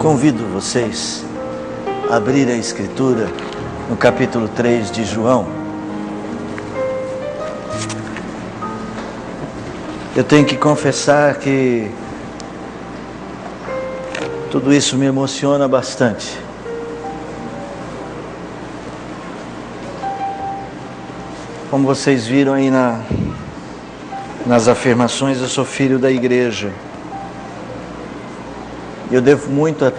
Convido vocês a abrir a Escritura no capítulo 3 de João. Eu tenho que confessar que tudo isso me emociona bastante. Como vocês viram aí nas afirmações, eu sou filho da igreja. Eu devo muito a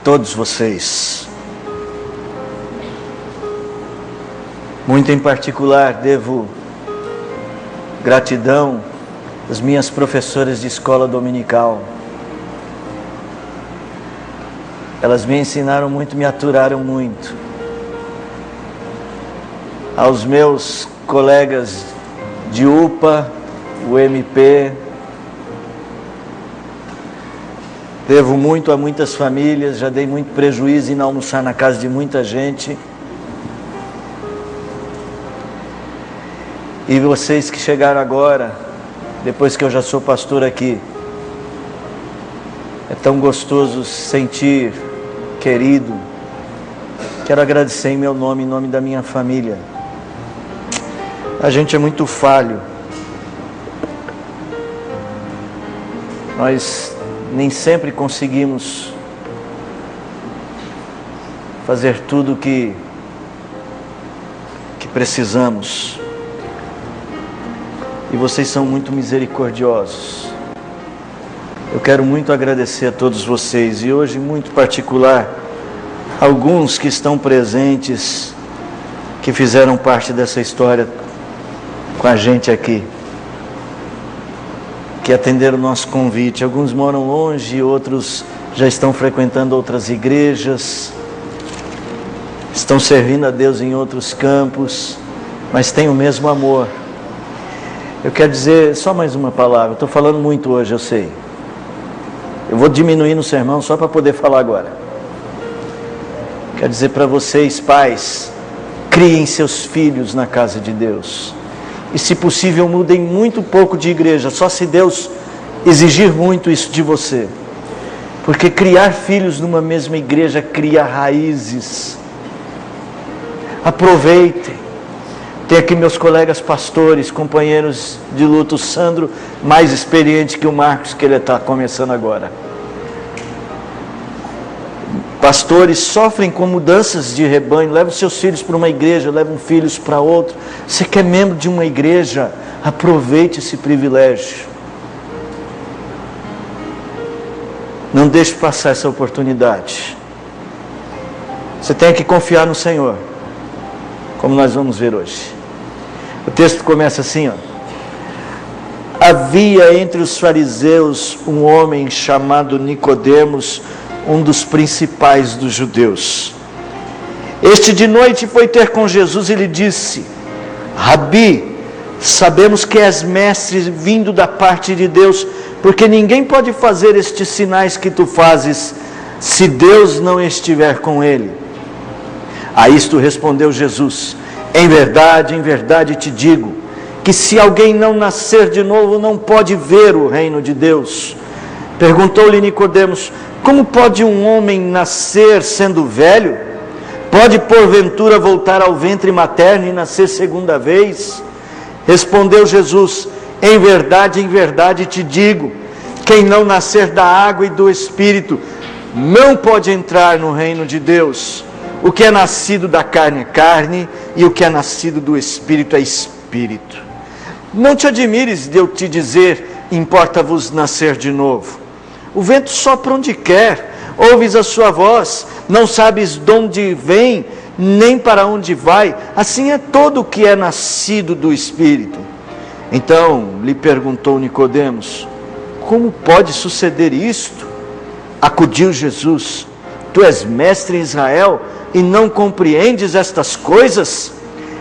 todos vocês. Muito em particular, devo gratidão às minhas professoras de escola dominical. Elas me ensinaram muito, me aturaram muito. Aos meus colegas de UPA, UMP, devo muito a muitas famílias, já dei muito prejuízo em almoçar na casa de muita gente. E vocês que chegaram agora, depois que eu já sou pastor aqui, é tão gostoso se sentir querido. Quero agradecer em meu nome, em nome da minha família. A gente é muito falho. Nós nem sempre conseguimos fazer tudo o que precisamos. E vocês são muito misericordiosos. Eu quero muito agradecer a todos vocês. E hoje, muito particular, alguns que estão presentes, que fizeram parte dessa história com a gente aqui, que atenderam o nosso convite. Alguns moram longe, outros já estão frequentando outras igrejas, estão servindo a Deus em outros campos, mas têm o mesmo amor. Eu quero dizer só mais uma palavra. Estou falando muito hoje, eu sei. Eu vou diminuir no sermão só para poder falar agora. Quero dizer para vocês, pais, criem seus filhos na casa de Deus. E se possível mudem muito pouco de igreja, só se Deus exigir muito isso de você. Porque criar filhos numa mesma igreja cria raízes. Aproveitem. Tem aqui meus colegas pastores, companheiros de luta, o Sandro, mais experiente que o Marcos, que ele está começando agora. Pastores sofrem com mudanças de rebanho, levam seus filhos para uma igreja, levam filhos para outra. Você que é membro de uma igreja, aproveite esse privilégio. Não deixe passar essa oportunidade. Você tem que confiar no Senhor, como nós vamos ver hoje. O texto começa assim, ó. Havia entre os fariseus um homem chamado Nicodemos, um dos principais dos judeus. Este de noite foi ter com Jesus e lhe disse: Rabi, sabemos que és mestre vindo da parte de Deus, porque ninguém pode fazer estes sinais que tu fazes, se Deus não estiver com ele. A isto respondeu Jesus: em verdade te digo, que se alguém não nascer de novo, não pode ver o reino de Deus. Perguntou-lhe Nicodemos: como pode um homem nascer sendo velho? Pode porventura voltar ao ventre materno e nascer segunda vez? Respondeu Jesus: em verdade te digo, quem não nascer da água e do Espírito, não pode entrar no reino de Deus. O que é nascido da carne é carne, e o que é nascido do Espírito é Espírito. Não te admires de eu te dizer, importa-vos nascer de novo. O vento sopra onde quer, ouves a sua voz, não sabes de onde vem, nem para onde vai. Assim é todo o que é nascido do Espírito. Então lhe perguntou Nicodemos: como pode suceder isto? Acudiu Jesus: tu és mestre em Israel e não compreendes estas coisas?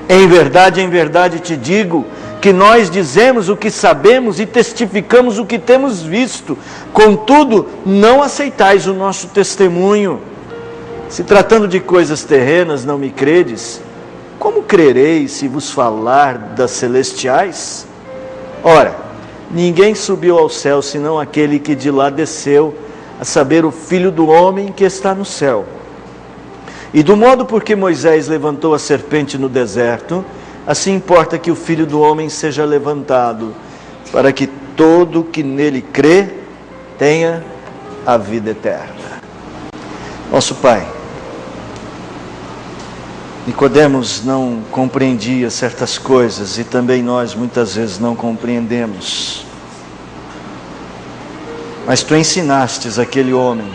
Em verdade te digo, que nós dizemos o que sabemos e testificamos o que temos visto, contudo não aceitais o nosso testemunho. Se tratando de coisas terrenas não me credes, como crereis se vos falar das celestiais? Ora, ninguém subiu ao céu senão aquele que de lá desceu, a saber, o Filho do homem que está no céu. E do modo por que Moisés levantou a serpente no deserto, assim importa que o Filho do homem seja levantado, para que todo que nele crê tenha a vida eterna. Nosso Pai, Nicodemos não compreendia certas coisas e também nós muitas vezes não compreendemos. Mas Tu ensinastes aquele homem,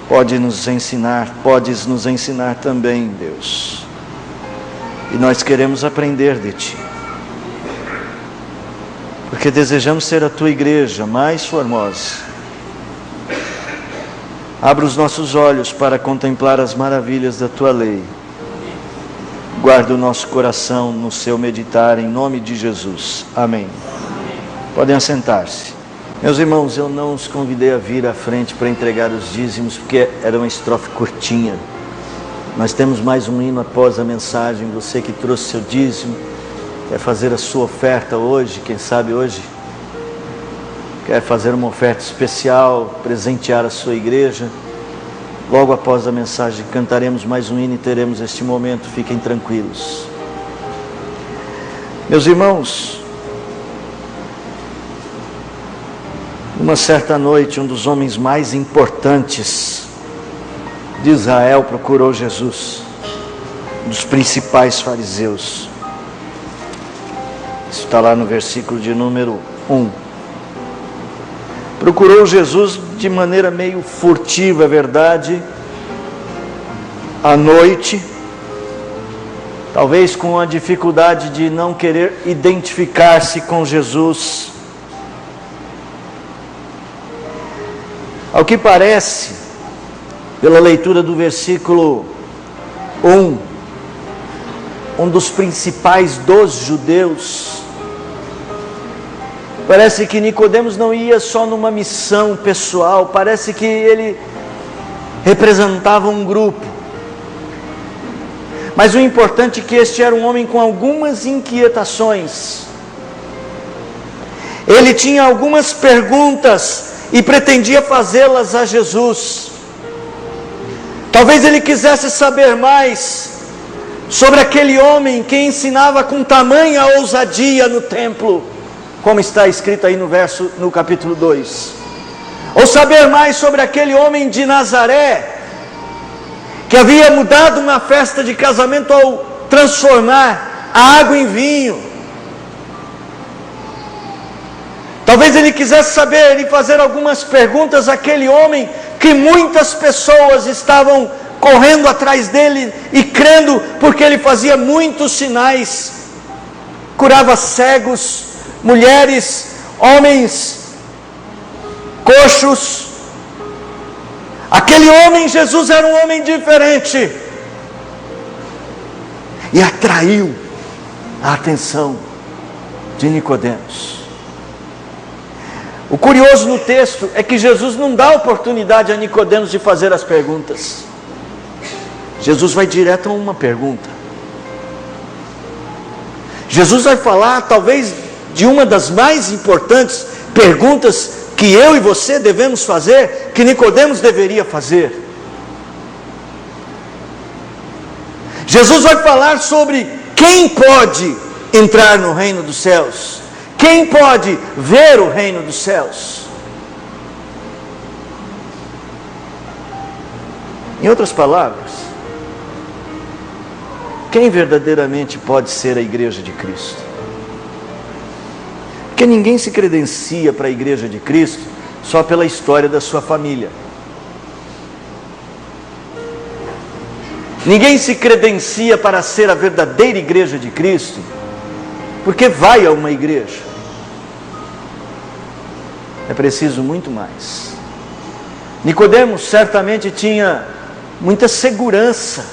podes nos ensinar também, Deus. E nós queremos aprender de Ti, porque desejamos ser a Tua igreja mais formosa. Abra os nossos olhos para contemplar as maravilhas da Tua lei. Guarda o nosso coração no seu meditar, em nome de Jesus. Amém. Podem assentar-se. Meus irmãos, eu não os convidei a vir à frente para entregar os dízimos, porque era uma estrofe curtinha. Nós temos mais um hino após a mensagem. Você que trouxe seu dízimo, quer fazer a sua oferta hoje, quem sabe hoje, quer fazer uma oferta especial, presentear a sua igreja. Logo após a mensagem, cantaremos mais um hino e teremos este momento. Fiquem tranquilos. Meus irmãos, uma certa noite, um dos homens mais importantes de Israel procurou Jesus, um dos principais fariseus. Isso está lá no versículo de número 1. Procurou Jesus de maneira meio furtiva, é verdade, à noite, talvez com a dificuldade de não querer identificar-se com Jesus. Ao que parece, pela leitura do versículo 1, um dos principais dos judeus, parece que Nicodemos não ia só numa missão pessoal, parece que ele representava um grupo. Mas o importante é que este era um homem com algumas inquietações. Ele tinha algumas perguntas e pretendia fazê-las a Jesus. Talvez ele quisesse saber mais sobre aquele homem que ensinava com tamanha ousadia no templo, como está escrito aí no capítulo 2. Ou saber mais sobre aquele homem de Nazaré, que havia mudado uma festa de casamento ao transformar a água em vinho. Talvez ele quisesse saber e fazer algumas perguntas àquele homem que muitas pessoas estavam correndo atrás dele e crendo, porque ele fazia muitos sinais, curava cegos, mulheres, homens, coxos. Aquele homem, Jesus, era um homem diferente e atraiu a atenção de Nicodemos. O curioso no texto é que Jesus não dá oportunidade a Nicodemos de fazer as perguntas. Jesus vai direto a uma pergunta. Jesus vai falar, talvez, de uma das mais importantes perguntas que eu e você devemos fazer, que Nicodemos deveria fazer. Jesus vai falar sobre quem pode entrar no reino dos céus, quem pode ver o reino dos céus. Em outras palavras, quem verdadeiramente pode ser a igreja de Cristo? Porque ninguém se credencia para a igreja de Cristo só pela história da sua família. Ninguém se credencia para ser a verdadeira igreja de Cristo porque vai a uma igreja. É preciso muito mais. Nicodemos certamente tinha muita segurança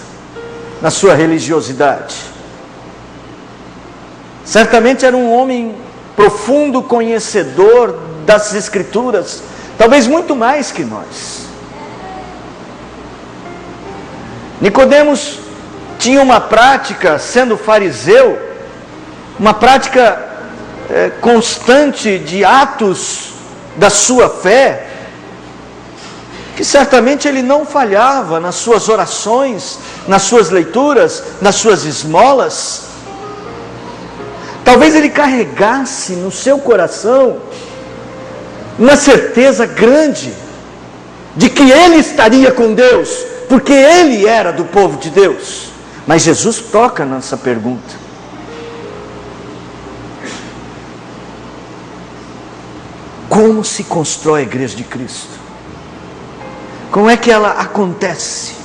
na sua religiosidade. Certamente era um homem profundo conhecedor das Escrituras, talvez muito mais que nós. Nicodemos tinha uma prática, sendo fariseu, uma prática constante de atos da sua fé, que certamente ele não falhava nas suas orações, nas suas leituras, nas suas esmolas. Talvez ele carregasse no seu coração uma certeza grande de que ele estaria com Deus, porque ele era do povo de Deus. Mas Jesus toca nessa pergunta. Como se constrói a igreja de Cristo? Como é que ela acontece?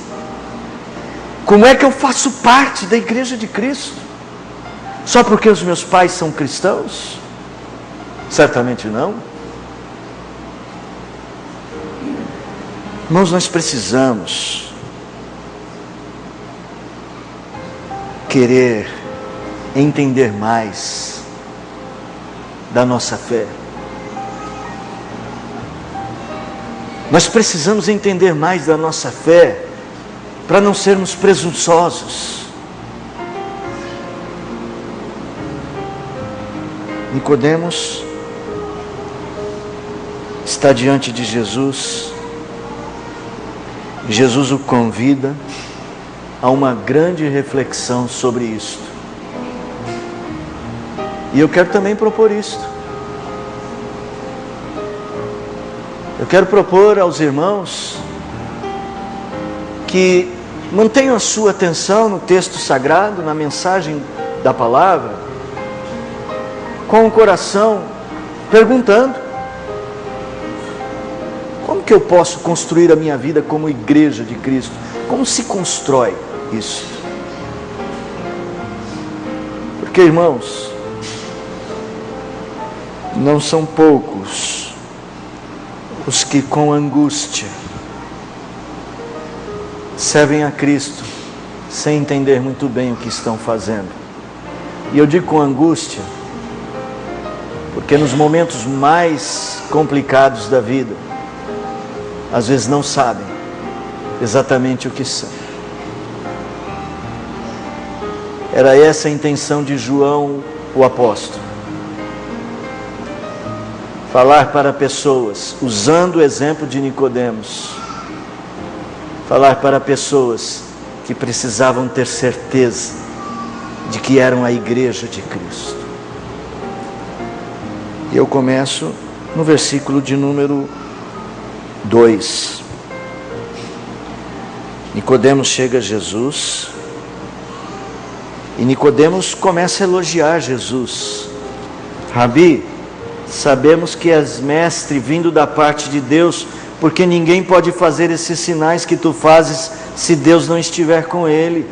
Como é que eu faço parte da igreja de Cristo? Só porque os meus pais são cristãos? Certamente não. Irmãos, nós precisamos querer entender mais da nossa fé. Nós precisamos entender mais da nossa fé para não sermos presunçosos. Nicodemos está diante de Jesus. Jesus o convida a uma grande reflexão sobre isto. E eu quero também propor isto. Eu quero propor aos irmãos que mantenham a sua atenção no texto sagrado, na mensagem da palavra, com o coração perguntando: como que eu posso construir a minha vida como igreja de Cristo? Como se constrói isso? Porque, irmãos, não são poucos os que com angústia servem a Cristo sem entender muito bem o que estão fazendo. E eu digo com angústia porque nos momentos mais complicados da vida, às vezes não sabem exatamente o que são. Era essa a intenção de João, o apóstolo. Falar para pessoas, usando o exemplo de Nicodemos, falar para pessoas que precisavam ter certeza de que eram a igreja de Cristo. E eu começo no versículo de número 2. Nicodemos chega a Jesus, e Nicodemos começa a elogiar Jesus. Rabi, sabemos que és mestre vindo da parte de Deus, porque ninguém pode fazer esses sinais que tu fazes se Deus não estiver com ele.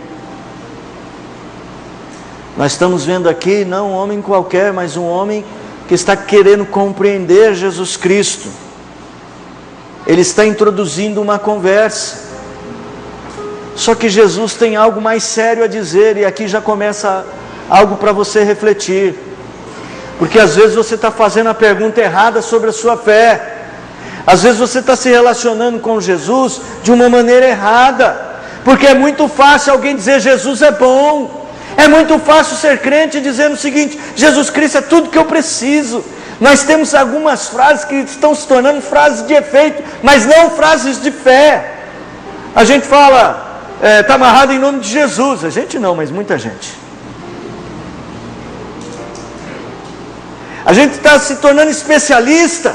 Nós estamos vendo aqui não um homem qualquer, mas um homem que está querendo compreender Jesus Cristo. Ele está introduzindo uma conversa. Só que Jesus tem algo mais sério a dizer, e aqui já começa algo para você refletir. Porque às vezes você está fazendo a pergunta errada sobre a sua fé. Às vezes você está se relacionando com Jesus de uma maneira errada. Porque é muito fácil alguém dizer Jesus é bom. É muito fácil ser crente dizendo o seguinte: Jesus Cristo é tudo que eu preciso. Nós temos algumas frases que estão se tornando frases de efeito, mas não frases de fé. A gente fala, está amarrado em nome de Jesus. A gente não, mas muita gente. A gente está se tornando especialista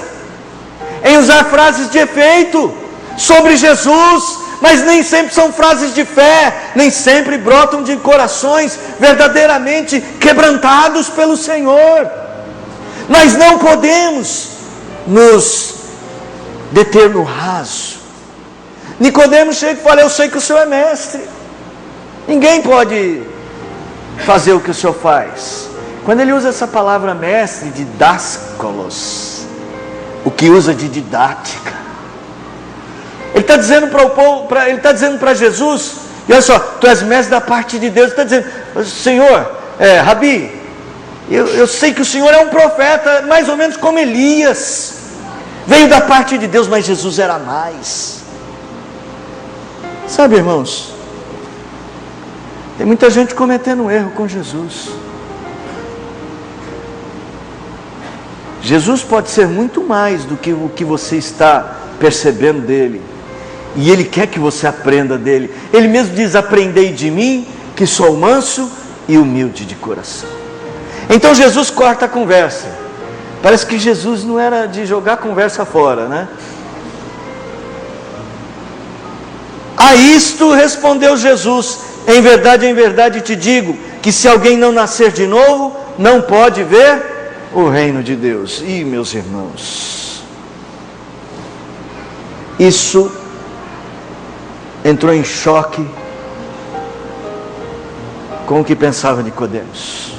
em usar frases de efeito sobre Jesus, mas nem sempre são frases de fé, nem sempre brotam de corações verdadeiramente quebrantados pelo Senhor. Nós não podemos nos deter no raso. Nicodemos chega e fala: eu sei que o Senhor é mestre, ninguém pode fazer o que o Senhor faz. Quando ele usa essa palavra mestre, didáskalos, o que usa de didática, ele está dizendo para o povo, ele está dizendo para Jesus, e olha só, tu és mestre da parte de Deus. Ele está dizendo: Senhor, Rabi, eu sei que o Senhor é um profeta, mais ou menos como Elias, veio da parte de Deus, mas Jesus era mais. Sabe, irmãos, tem muita gente cometendo um erro com Jesus. Jesus pode ser muito mais do que o que você está percebendo dele. E Ele quer que você aprenda dele. Ele mesmo diz: aprendei de mim, que sou manso e humilde de coração. Então Jesus corta a conversa. Parece que Jesus não era de jogar a conversa fora, né? A isto respondeu Jesus: em verdade te digo, que se alguém não nascer de novo, não pode ver o reino de Deus. E meus irmãos, isso entrou em choque com o que pensava Nicodemos.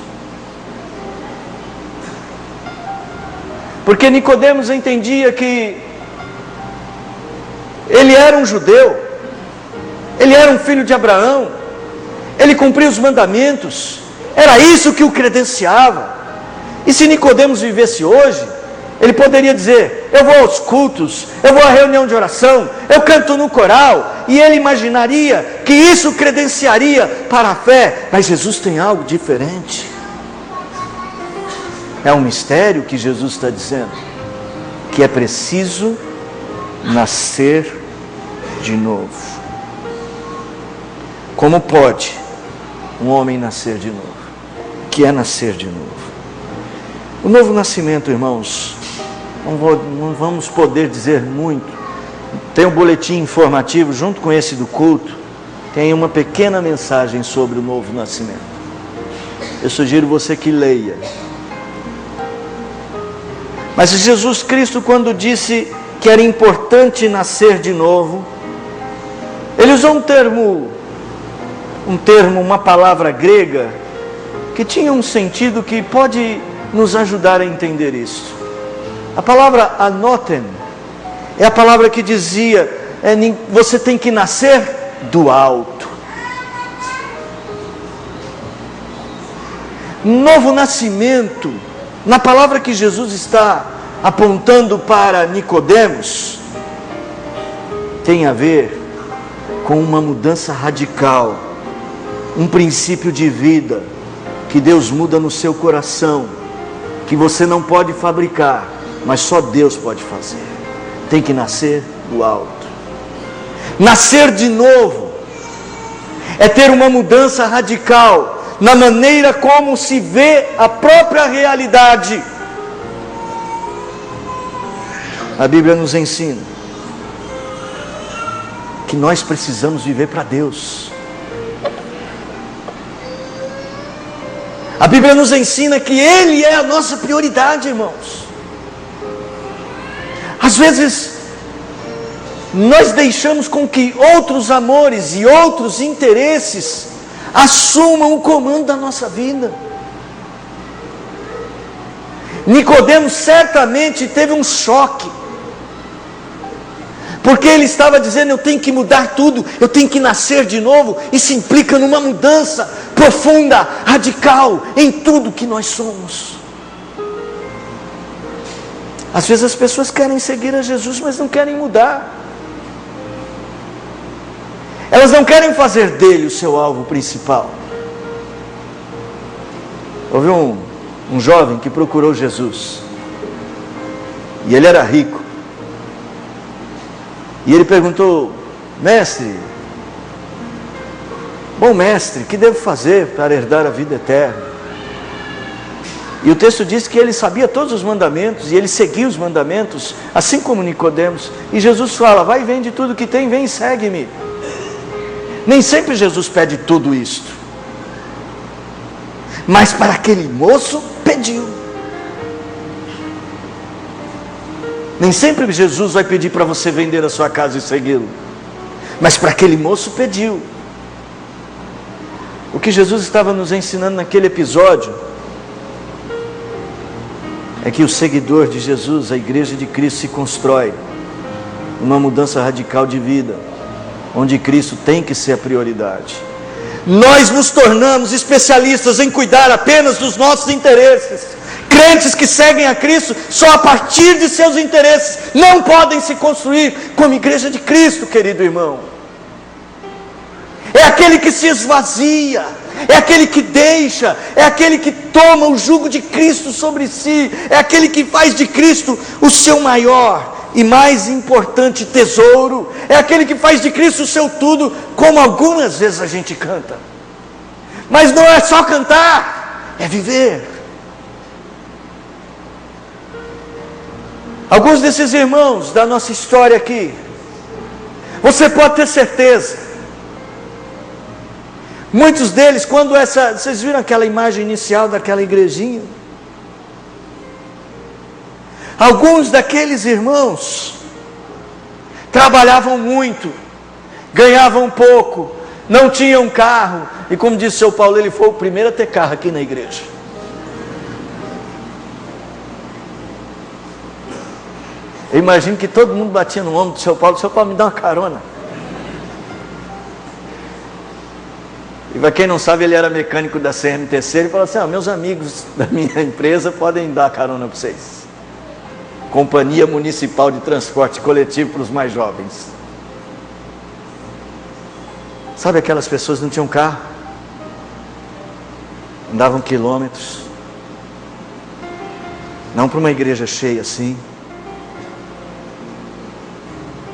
Porque Nicodemos entendia que ele era um judeu, ele era um filho de Abraão, ele cumpria os mandamentos, era isso que o credenciava. E se Nicodemos vivesse hoje, ele poderia dizer: eu vou aos cultos, eu vou à reunião de oração, eu canto no coral, e ele imaginaria que isso credenciaria para a fé. Mas Jesus tem algo diferente. É um mistério que Jesus está dizendo, que é preciso nascer de novo. Como pode um homem nascer de novo? O que é nascer de novo? O novo nascimento, irmãos, não vamos poder dizer muito. Tem um boletim informativo junto com esse do culto, tem uma pequena mensagem sobre o novo nascimento. Eu sugiro você que leia. Mas Jesus Cristo, quando disse que era importante nascer de novo, Ele usou uma palavra grega, que tinha um sentido que pode nos ajudar a entender isso. A palavra anoten é a palavra que dizia: você tem que nascer do alto. Novo nascimento, na palavra que Jesus está apontando para Nicodemos, tem a ver com uma mudança radical, um princípio de vida que Deus muda no seu coração, que você não pode fabricar, mas só Deus pode fazer. Tem que nascer do alto. Nascer de novo é ter uma mudança radical na maneira como se vê a própria realidade. A Bíblia nos ensina que nós precisamos viver para Deus. A Bíblia nos ensina que Ele é a nossa prioridade, irmãos. Às vezes, nós deixamos com que outros amores e outros interesses assumam o comando da nossa vida. Nicodemos certamente teve um choque, porque ele estava dizendo: eu tenho que mudar tudo, eu tenho que nascer de novo. Isso implica numa mudança profunda, radical, em tudo que nós somos. Às vezes as pessoas querem seguir a Jesus, mas não querem mudar. Elas não querem fazer dele o seu alvo principal. Houve um jovem que procurou Jesus, e ele era rico, e ele perguntou: mestre, bom mestre, que devo fazer para herdar a vida eterna? E o texto diz que ele sabia todos os mandamentos, e ele seguia os mandamentos, assim como Nicodemos. E Jesus fala: vai, vende tudo que tem, vem e segue-me. Nem sempre Jesus pede tudo isto, mas para aquele moço pediu. Nem sempre Jesus vai pedir para você vender a sua casa e segui-lo, mas para aquele moço pediu. O que Jesus estava nos ensinando naquele episódio é que o seguidor de Jesus, a igreja de Cristo, se constrói uma mudança radical de vida, onde Cristo tem que ser a prioridade. Nós nos tornamos especialistas em cuidar apenas dos nossos interesses. Crentes que seguem a Cristo só a partir de seus interesses não podem se construir como igreja de Cristo, querido irmão. É aquele que se esvazia, é aquele que deixa, é aquele que toma o jugo de Cristo sobre si, é aquele que faz de Cristo o seu maior e mais importante tesouro, é aquele que faz de Cristo o seu tudo, como algumas vezes a gente canta. Mas não é só cantar, é viver. Alguns desses irmãos da nossa história aqui, você pode ter certeza, muitos deles, vocês viram aquela imagem inicial daquela igrejinha? Alguns daqueles irmãos trabalhavam muito, ganhavam pouco, não tinham carro, e como disse o seu Paulo, ele foi o primeiro a ter carro aqui na igreja. Eu imagino que todo mundo batia no ombro do seu Paulo me dá uma carona. E para quem não sabe, ele era mecânico da CMTC, ele falou assim: meus amigos da minha empresa podem dar carona para vocês. Companhia Municipal de Transporte Coletivo para os mais jovens. Sabe aquelas pessoas que não tinham carro? Andavam quilômetros. Não para uma igreja cheia assim,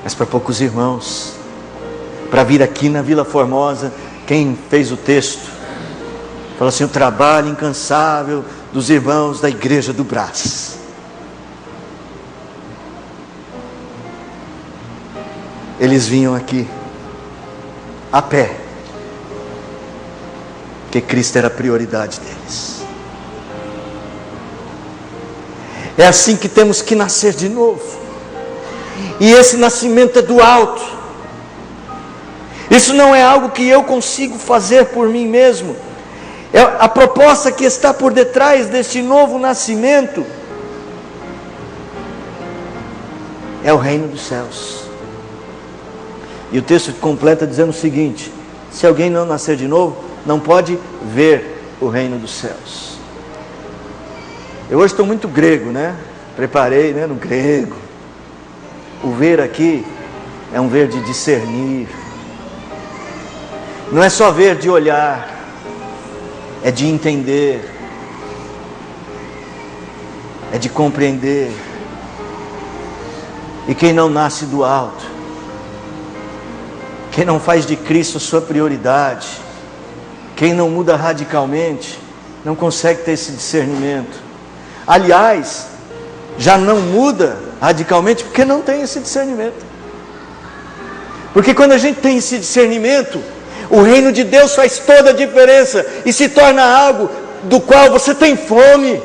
mas para poucos irmãos, para vir aqui na Vila Formosa. Quem fez o texto falou assim: o trabalho incansável dos irmãos da igreja do Brás. Eles vinham aqui a pé, porque Cristo era a prioridade deles. É assim que temos que nascer de novo, e esse nascimento é do alto. Isso não é algo que eu consigo fazer por mim mesmo. A proposta que está por detrás deste novo nascimento é o reino dos céus. E o texto completa dizendo o seguinte: se alguém não nascer de novo, não pode ver o reino dos céus. Eu hoje estou muito grego, né? Preparei, no grego. O ver aqui é um ver de discernir. Não é só ver de olhar, é de entender, é de compreender. E quem não nasce do alto, quem não faz de Cristo sua prioridade, quem não muda radicalmente, não consegue ter esse discernimento. Aliás, já não muda radicalmente porque não tem esse discernimento. Porque quando a gente tem esse discernimento, o reino de Deus faz toda a diferença e se torna algo do qual você tem fome,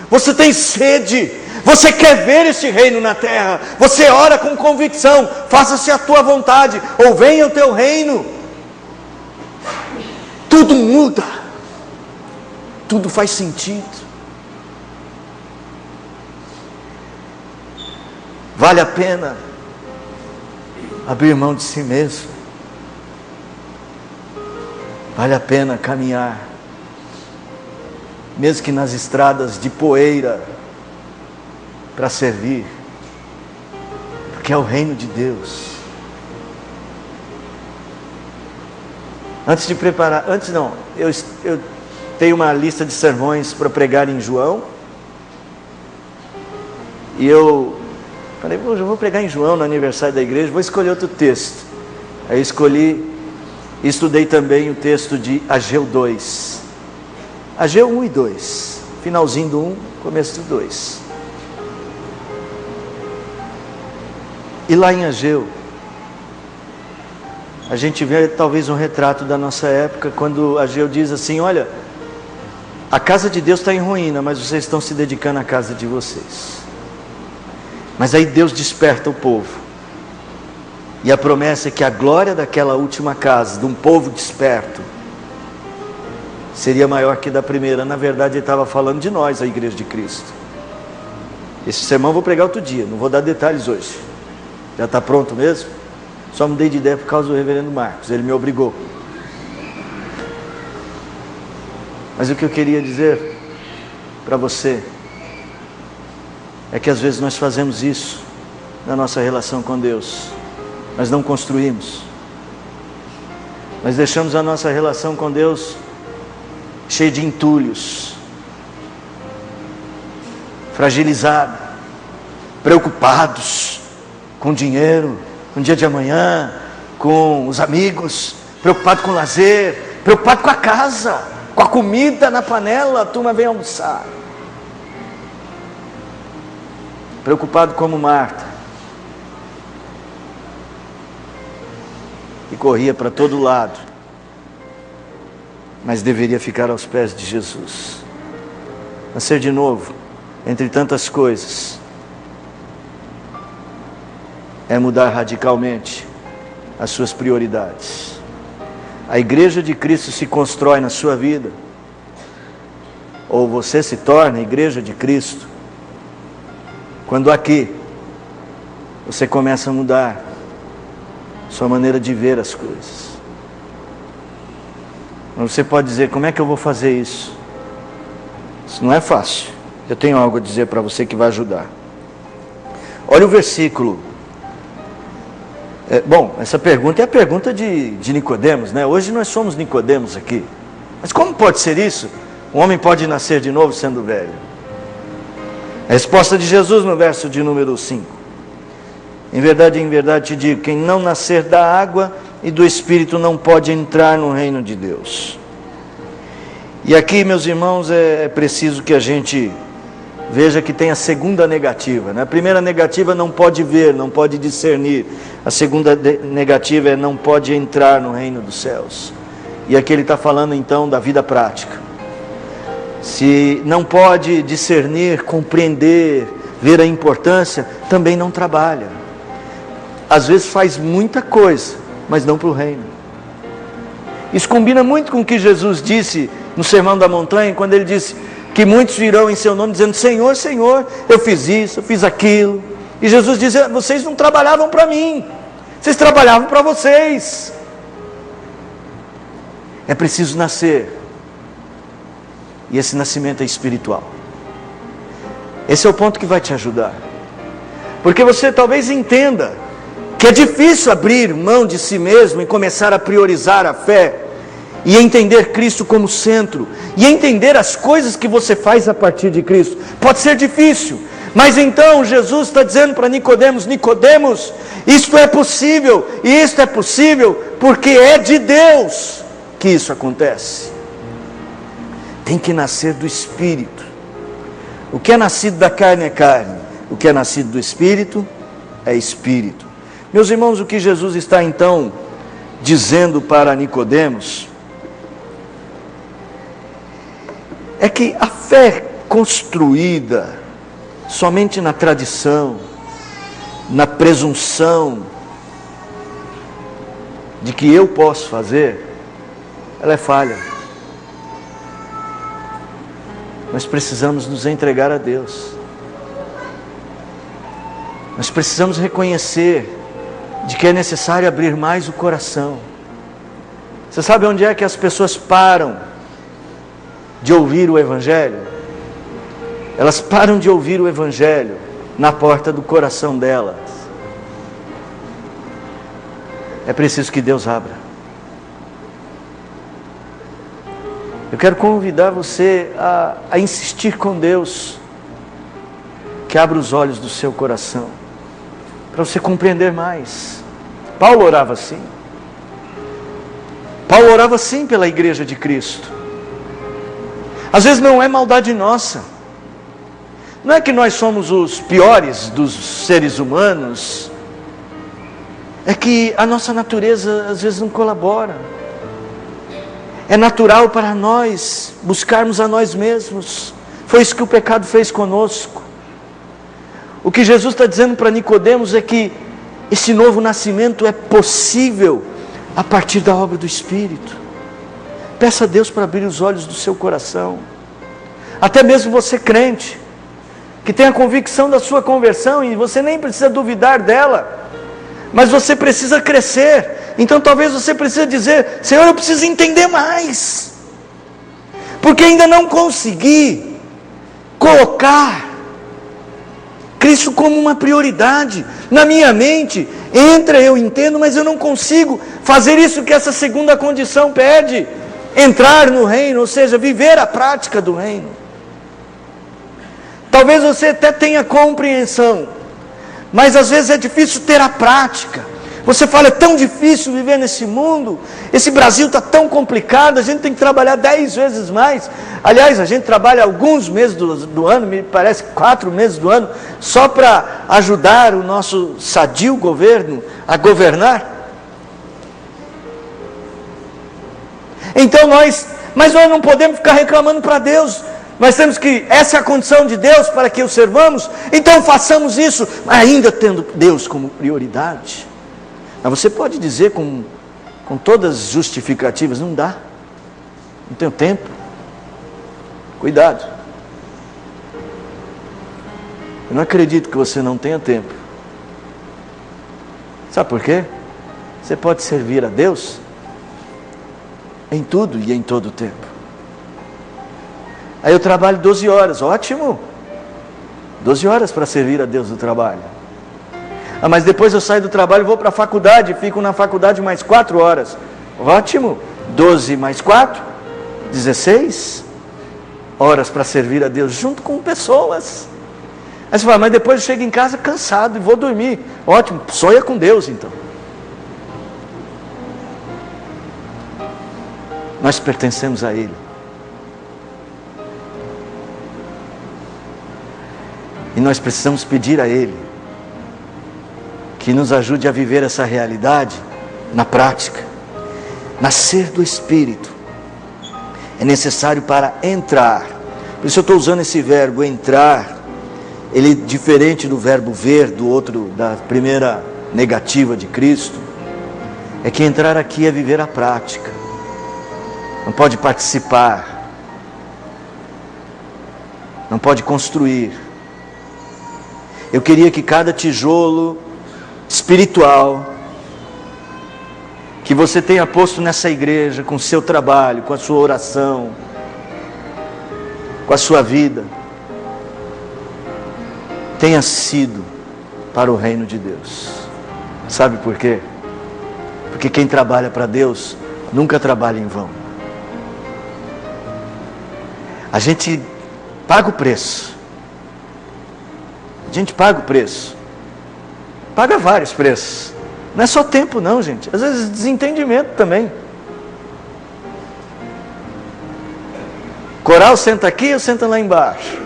você tem sede, você quer ver este reino na terra, você ora com convicção: faça-se a tua vontade, ou venha o teu reino. Tudo muda, tudo faz sentido. Vale a pena abrir mão de si mesmo. Vale a pena caminhar, mesmo que nas estradas de poeira, para servir, porque é o reino de Deus. Eu tenho uma lista de sermões para pregar em João, e eu falei: eu vou pregar em João no aniversário da igreja, vou escolher outro texto. Aí escolhi, estudei também o texto de Ageu 2, Ageu 1 e 2, finalzinho do 1, começo do 2. E lá em Ageu, a gente vê talvez um retrato da nossa época, quando Ageu diz assim: olha, a casa de Deus está em ruína, mas vocês estão se dedicando à casa de vocês. Mas aí Deus desperta o povo, e a promessa é que a glória daquela última casa, de um povo desperto, seria maior que da primeira. Na verdade, ele estava falando de nós, a igreja de Cristo. Esse sermão eu vou pregar outro dia, não vou dar detalhes hoje. Já está pronto mesmo? Só mudei de ideia por causa do reverendo Marcos, ele me obrigou. Mas o que eu queria dizer para você é que às vezes nós fazemos isso na nossa relação com Deus. Nós não construímos. Nós deixamos a nossa relação com Deus cheia de entulhos, fragilizada. preocupados com dinheiro, com o dia de amanhã, com os amigos, preocupado com o lazer, preocupado com a casa, com a comida na panela, a turma vem almoçar. Preocupado como Marta, que corria para todo lado, mas deveria ficar aos pés de Jesus. Nascer de novo, entre tantas coisas, é mudar radicalmente as suas prioridades. A igreja de Cristo se constrói na sua vida, ou você se torna a igreja de Cristo, quando aqui você começa a mudar sua maneira de ver as coisas. Você pode dizer: como é que eu vou fazer isso? Isso não é fácil. Eu tenho algo a dizer para você que vai ajudar. Olha o versículo. Essa pergunta é a pergunta de Nicodemos, né? Hoje nós somos Nicodemos aqui. Mas como pode ser isso? Um homem pode nascer de novo sendo velho? A resposta de Jesus no verso de número 5. Em verdade te digo, quem não nascer da água e do Espírito não pode entrar no reino de Deus. E aqui, meus irmãos, é preciso que a gente veja que tem a segunda negativa, né? A primeira negativa: não pode ver, não pode discernir. A segunda negativa é: não pode entrar no reino dos céus. E aqui ele está falando então da vida prática. Se não pode discernir, compreender, ver a importância, também não trabalha. Às vezes faz muita coisa, mas não para o reino. Isso combina muito com o que Jesus disse no Sermão da Montanha, quando ele disse que muitos virão em seu nome dizendo: Senhor, Senhor, eu fiz isso, eu fiz aquilo. E Jesus diz: vocês não trabalhavam para mim, vocês trabalhavam para vocês. É preciso nascer. E esse nascimento é espiritual. Esse é o ponto que vai te ajudar. Porque você talvez entenda que é difícil abrir mão de si mesmo e começar a priorizar a fé, e entender Cristo como centro, e entender as coisas que você faz a partir de Cristo. Pode ser difícil, mas então Jesus está dizendo para Nicodemos: Nicodemos, isto é possível, e isto é possível porque é de Deus que isso acontece. Tem que nascer do Espírito. O que é nascido da carne é carne, o que é nascido do Espírito é Espírito. Meus irmãos, o que Jesus está então dizendo para Nicodemos é que a fé construída somente na tradição, na presunção de que eu posso fazer, ela é falha. Nós precisamos nos entregar a Deus. Nós precisamos reconhecer de que é necessário abrir mais o coração. Você sabe onde é que as pessoas param de ouvir o Evangelho? Elas param de ouvir o Evangelho na porta do coração delas. É preciso que Deus abra. Eu quero convidar você a insistir com Deus, que abra os olhos do seu coração, para você compreender mais. Paulo orava assim. Paulo orava assim pela igreja de Cristo. Às vezes não é maldade nossa. Não é que nós somos os piores dos seres humanos. É que a nossa natureza às vezes não colabora. É natural para nós buscarmos a nós mesmos. Foi isso que o pecado fez conosco. O que Jesus está dizendo para Nicodemos é que esse novo nascimento é possível a partir da obra do Espírito. Peça a Deus para abrir os olhos do seu coração. Até mesmo você crente, que tem a convicção da sua conversão, e você nem precisa duvidar dela, mas você precisa crescer. Então talvez você precise dizer: Senhor, eu preciso entender mais, porque ainda não consegui colocar Cristo como uma prioridade na minha mente. Eu entendo, mas eu não consigo fazer isso que essa segunda condição pede: entrar no reino, ou seja, viver a prática do reino. Talvez você até tenha compreensão Mas às vezes é difícil ter a prática. Você fala, é tão difícil viver nesse mundo, esse Brasil está tão complicado, a gente tem que trabalhar 10 vezes mais. Aliás, a gente trabalha alguns meses do ano, me parece 4 meses do ano, só para ajudar o nosso sadio governo a governar. Então mas nós não podemos ficar reclamando para Deus. Nós temos que, essa é a condição de Deus para que o servamos, então façamos isso, ainda tendo Deus como prioridade. Mas você pode dizer com todas as justificativas, não dá, não tenho tempo. Cuidado. Eu não acredito que você não tenha tempo. Sabe por quê? Você pode servir a Deus em tudo e em todo o tempo. Aí eu trabalho 12 horas, ótimo. 12 horas para servir a Deus no trabalho. Mas depois eu saio do trabalho e vou para a faculdade, fico na faculdade mais 4 horas. Ótimo, 12 mais 4, 16 horas para servir a Deus, junto com pessoas. Aí você fala, mas depois eu chego em casa cansado e vou dormir. Ótimo, sonha com Deus então. Nós pertencemos a Ele. E nós precisamos pedir a Ele que nos ajude a viver essa realidade na prática. Nascer do Espírito é necessário para entrar. Por isso eu estou usando esse verbo entrar. Ele é diferente do verbo ver, do outro, da primeira negativa de Cristo. É que entrar aqui é viver a prática. Não pode participar. Não pode construir. Eu queria que cada tijolo espiritual que você tenha posto nessa igreja, com o seu trabalho, com a sua oração, com a sua vida, tenha sido para o reino de Deus. Sabe por quê? Porque quem trabalha para Deus nunca trabalha em vão. A gente paga o preço. A gente paga o preço. Paga vários preços. Não é só tempo não, gente. Às vezes desentendimento também. Coral senta aqui ou senta lá embaixo?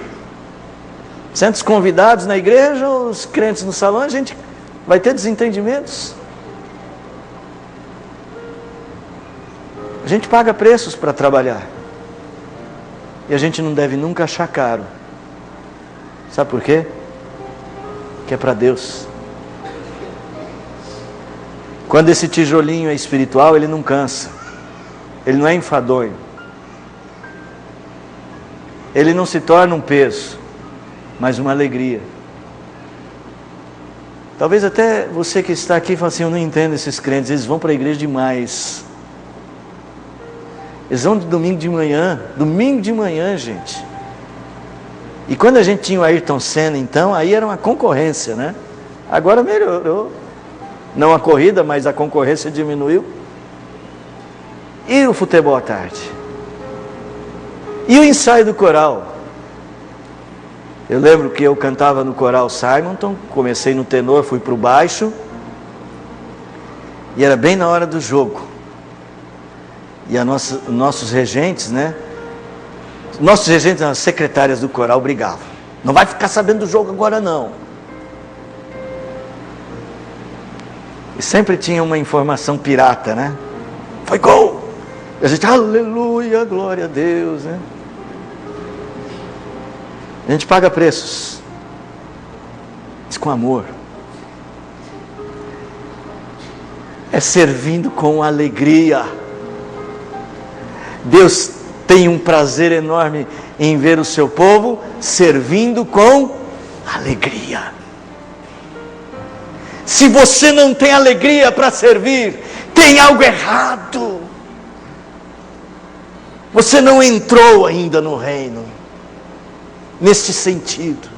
Senta os convidados na igreja ou os crentes no salão? A gente vai ter desentendimentos. A gente paga preços para trabalhar. E a gente não deve nunca achar caro. Sabe por quê? Que é para Deus. Quando esse tijolinho é espiritual, ele não cansa. Ele não é enfadonho. Ele não se torna um peso, mas uma alegria. Talvez até você que está aqui fale assim, eu não entendo esses crentes, eles vão para a igreja demais. Eles vão de domingo de manhã, gente. E quando a gente tinha o Ayrton Senna, então, aí era uma concorrência, né? Agora melhorou. Não a corrida, mas a concorrência diminuiu. E o futebol à tarde? E o ensaio do coral? Eu lembro que eu cantava no coral Simonton, comecei no tenor, fui para o baixo. E era bem na hora do jogo. E nossos regentes, né? Nossos regentes, as secretárias do coral brigavam. Não vai ficar sabendo do jogo agora não. E sempre tinha uma informação pirata, né? Foi gol! E a gente, aleluia, glória a Deus, né? A gente paga preços. Mas com amor. É servindo com alegria. Deus tem um prazer enorme em ver o seu povo servindo com alegria. Se você não tem alegria para servir, tem algo errado. Você não entrou ainda no reino, neste sentido.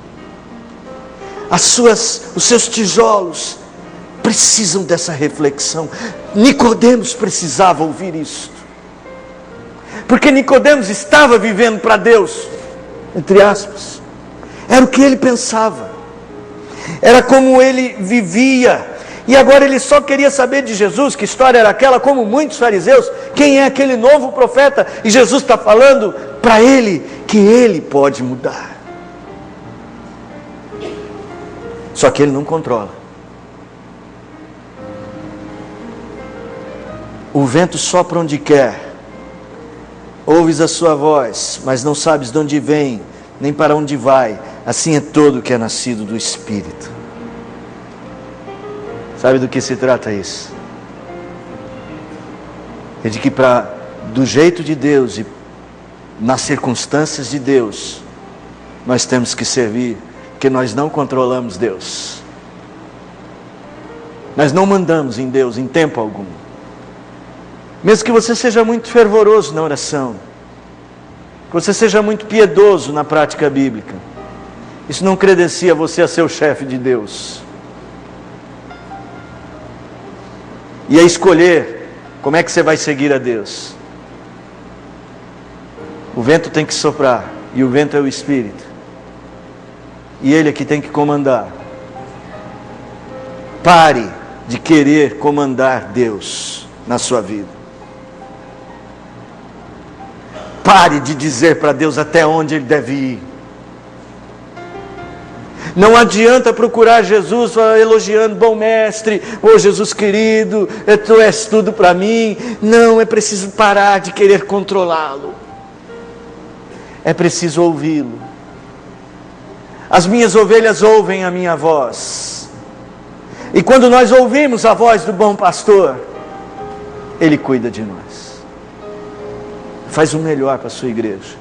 Os seus tijolos precisam dessa reflexão. Nicodemos precisava ouvir isto. Porque Nicodemos estava vivendo para Deus, entre aspas. Era o que ele pensava. era como ele vivia. E agora ele só queria saber de Jesus. Que história era aquela? Como muitos fariseus, quem é aquele novo profeta? E Jesus está falando para ele que ele pode mudar. Só que ele não controla. O vento sopra onde quer. Ouves a sua voz, mas não sabes de onde vem, nem para onde vai. Assim é todo que é nascido do Espírito. Sabe do que se trata isso? É de que do jeito de Deus e nas circunstâncias de Deus, nós temos que servir, porque nós não controlamos Deus. Nós não mandamos em Deus em tempo algum. Mesmo que você seja muito fervoroso na oração, que você seja muito piedoso na prática bíblica, isso não credencia você a ser o chefe de Deus. E a escolher como é que você vai seguir a Deus. O vento tem que soprar, e o vento é o Espírito. E Ele é que tem que comandar. Pare de querer comandar Deus na sua vida. Pare de dizer para Deus até onde Ele deve ir. Não adianta procurar Jesus elogiando, bom mestre, Jesus querido, tu és tudo para mim. Não, é preciso parar de querer controlá-lo. É preciso ouvi-lo. As minhas ovelhas ouvem a minha voz. E quando nós ouvimos a voz do bom pastor, Ele cuida de nós. Faz o melhor para a sua igreja.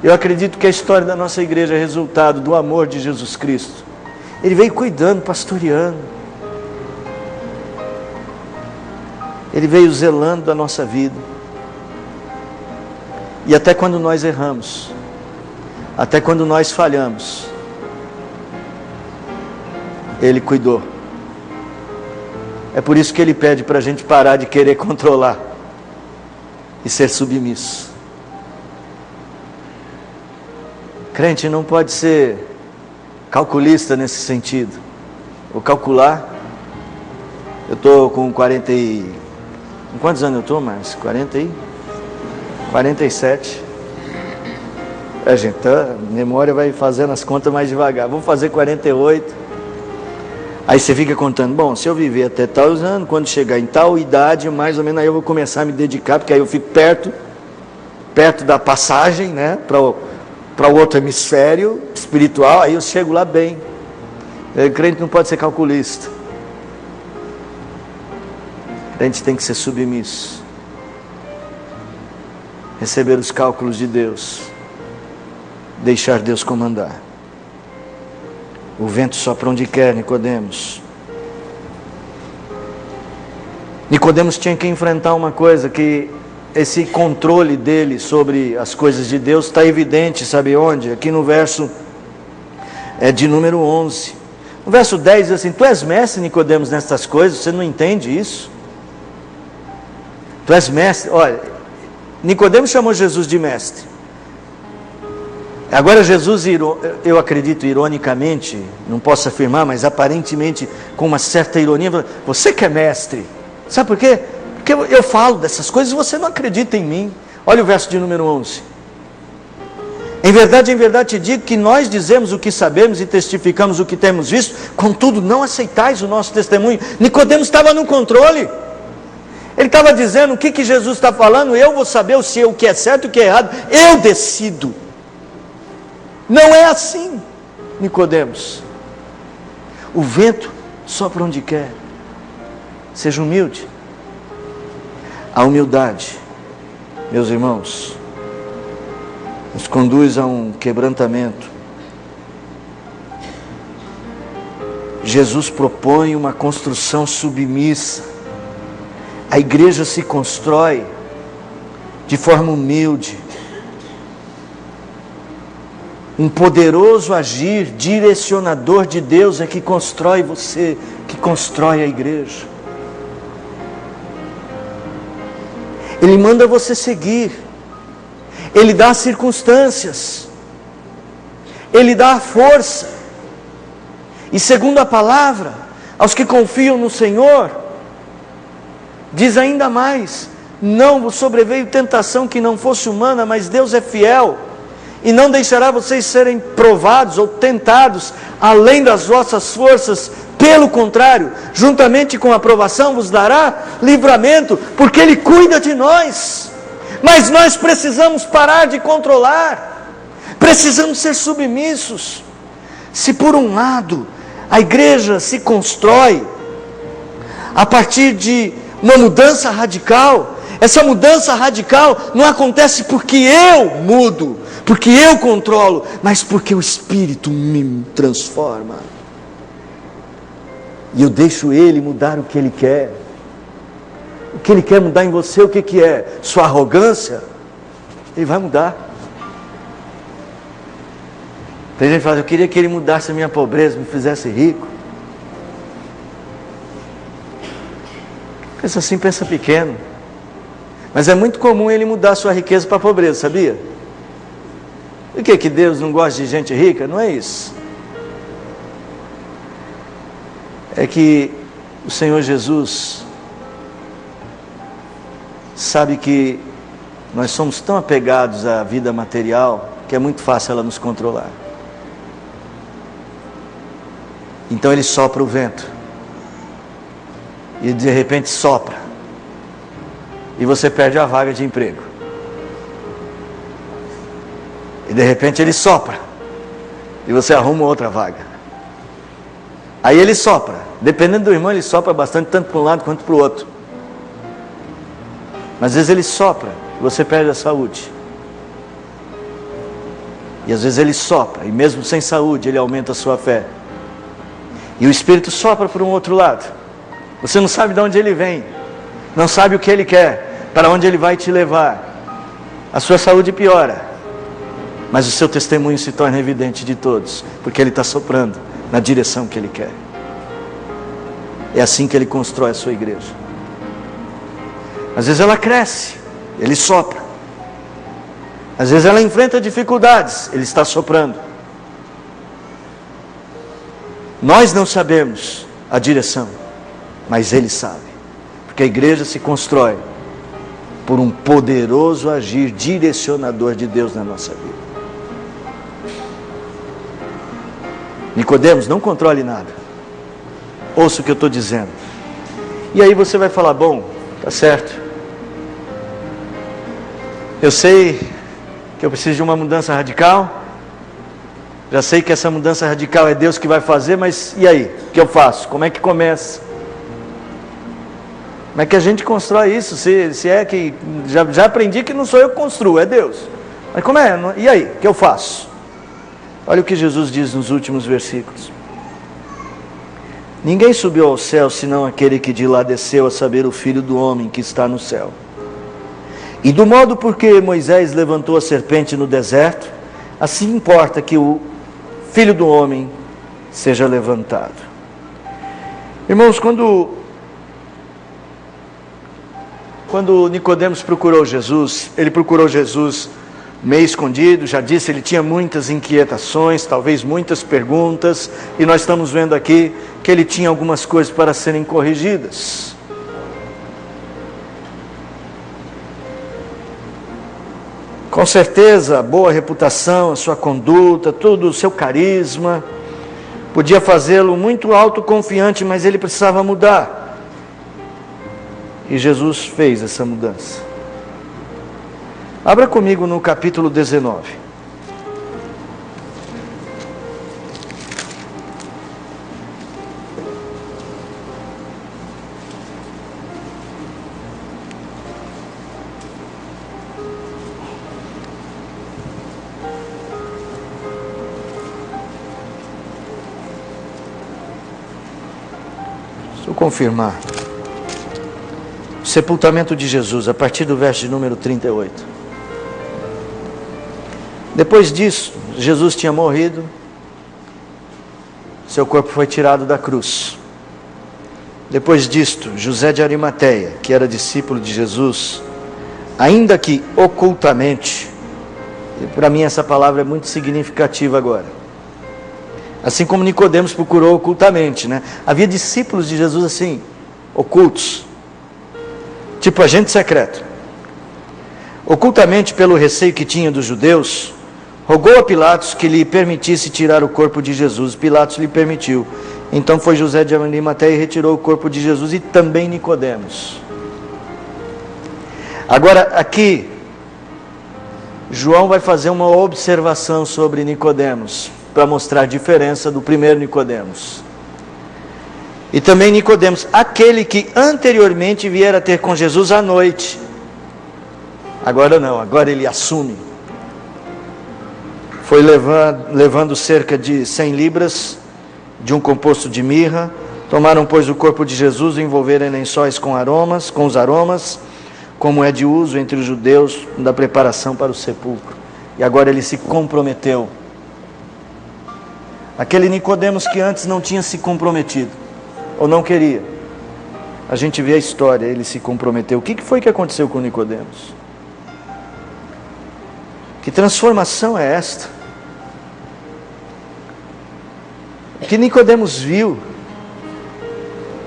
Eu acredito que a história da nossa igreja é resultado do amor de Jesus Cristo. Ele veio cuidando, pastoreando. Ele veio zelando da nossa vida. E até quando nós erramos, até quando nós falhamos, Ele cuidou. É por isso que Ele pede para a gente parar de querer controlar e ser submisso. Crente não pode ser calculista nesse sentido. Vou calcular. Eu estou com 40 e... Com quantos anos eu estou, Márcio? 47. Gente, a memória vai fazendo as contas mais devagar. Vou fazer 48. Aí você fica contando, bom, se eu viver até tal anos, quando chegar em tal idade, mais ou menos aí eu vou começar a me dedicar, porque aí eu fico perto da passagem, né, para o outro hemisfério espiritual, aí eu chego lá bem. O crente não pode ser calculista. O crente tem que ser submisso. Receber os cálculos de Deus. Deixar Deus comandar. O vento sopra onde quer, Nicodemos. Nicodemos tinha que enfrentar uma coisa, que esse controle dele sobre as coisas de Deus está evidente, sabe onde? Aqui no verso de número 11. No verso 10 diz assim: tu és mestre, Nicodemos, nestas coisas, você não entende isso? Tu és mestre. Olha, Nicodemos chamou Jesus de mestre. Agora Jesus, eu acredito ironicamente, não posso afirmar, mas aparentemente com uma certa ironia, você que é mestre. Sabe por quê? Porque eu falo dessas coisas e você não acredita em mim. Olha o verso de número 11. Em verdade te digo que nós dizemos o que sabemos e testificamos o que temos visto, contudo não aceitais o nosso testemunho. Nicodemos estava no controle. Ele estava dizendo o que Jesus está falando, eu vou saber o que é certo e o que é errado. Eu decido. Não é assim, Nicodemos. O vento sopra onde quer. Seja humilde. A humildade, meus irmãos, nos conduz a um quebrantamento. Jesus propõe uma construção submissa. A igreja se constrói de forma humilde. Um poderoso agir direcionador de Deus é que constrói você, que constrói a igreja. Ele manda você seguir. Ele dá as circunstâncias. Ele dá a força. E segundo a palavra, aos que confiam no Senhor, diz ainda mais: não vos sobreveio tentação que não fosse humana, mas Deus é fiel, e não deixará vocês serem provados ou tentados além das vossas forças. Pelo contrário, juntamente com a aprovação vos dará livramento, porque Ele cuida de nós. Mas nós precisamos parar de controlar, precisamos ser submissos. Se por um lado a igreja se constrói a partir de uma mudança radical, essa mudança radical não acontece porque eu mudo, porque eu controlo, mas porque o Espírito me transforma. E eu deixo Ele mudar o que Ele quer. O que Ele quer mudar em você, o que é? Sua arrogância? Ele vai mudar. Tem gente que fala: eu queria que Ele mudasse a minha pobreza, me fizesse rico. Pensa assim, pensa pequeno. Mas é muito comum Ele mudar a sua riqueza para a pobreza, sabia? Por que Deus não gosta de gente rica? Não é isso. É que o Senhor Jesus sabe que nós somos tão apegados à vida material que é muito fácil ela nos controlar. Então Ele sopra o vento, e de repente sopra, e você perde a vaga de emprego. E de repente Ele sopra, e você arruma outra vaga. Aí Ele sopra, dependendo do irmão, Ele sopra bastante, tanto para um lado quanto para o outro. Mas às vezes Ele sopra e você perde a saúde. E às vezes Ele sopra, e mesmo sem saúde Ele aumenta a sua fé. E o Espírito sopra por um outro lado. Você não sabe de onde Ele vem, não sabe o que Ele quer, para onde Ele vai te levar. A sua saúde piora, mas o seu testemunho se torna evidente de todos, porque Ele está soprando na direção que Ele quer. É assim que Ele constrói a sua igreja. Às vezes ela cresce, Ele sopra. Às vezes ela enfrenta dificuldades, Ele está soprando. Nós não sabemos a direção, mas Ele sabe. Porque a igreja se constrói por um poderoso agir direcionador de Deus na nossa vida. Nicodemos, não controle nada. Ouça o que eu estou dizendo. E aí você vai falar: bom, tá certo. Eu sei que eu preciso de uma mudança radical. Já sei que essa mudança radical é Deus que vai fazer, mas e aí? O que eu faço? Como é que começa? Como é que a gente constrói isso? Se é que... Já aprendi que não sou eu que construo, é Deus. Mas como é? E aí? O que eu faço? Olha o que Jesus diz nos últimos versículos. Ninguém subiu ao céu, senão aquele que de lá desceu, a saber, o Filho do Homem que está no céu. E do modo por que Moisés levantou a serpente no deserto, assim importa que o Filho do Homem seja levantado. Irmãos, quando Nicodemos procurou Jesus, ele procurou Jesus meio escondido, já disse, ele tinha muitas inquietações, talvez muitas perguntas, e nós estamos vendo aqui que ele tinha algumas coisas para serem corrigidas. Com certeza, a boa reputação, a sua conduta, tudo, o seu carisma, podia fazê-lo muito autoconfiante, mas ele precisava mudar. E Jesus fez essa mudança. Abra comigo no capítulo 19. Deixa eu confirmar. O sepultamento de Jesus, a partir do verso de número 38. Depois disso, Jesus tinha morrido, seu corpo foi tirado da cruz. Depois disto, José de Arimateia, que era discípulo de Jesus, ainda que ocultamente, e para mim essa palavra é muito significativa agora, Assim como Nicodemos procurou ocultamente, né? Havia discípulos de Jesus assim, ocultos, tipo agente secreto. Ocultamente, pelo receio que tinha dos judeus, rogou a Pilatos que lhe permitisse tirar o corpo de Jesus. Pilatos lhe permitiu. Então foi José de Arimateia e retirou o corpo de Jesus, e também Nicodemos. Agora aqui, João vai fazer uma observação sobre Nicodemos, para mostrar a diferença do primeiro Nicodemos. E também Nicodemos, aquele que anteriormente viera ter com Jesus à noite. Agora não, agora ele assume. Foi levando cerca de 100 libras de um composto de mirra. Tomaram, pois, o corpo de Jesus e envolveram em lençóis com os aromas, como é de uso entre os judeus da preparação para o sepulcro. E agora ele se comprometeu. Aquele Nicodemos que antes não tinha se comprometido, ou não queria. A gente vê a história, ele se comprometeu. O que foi que aconteceu com Nicodemos? Que transformação é esta? O que Nicodemos viu,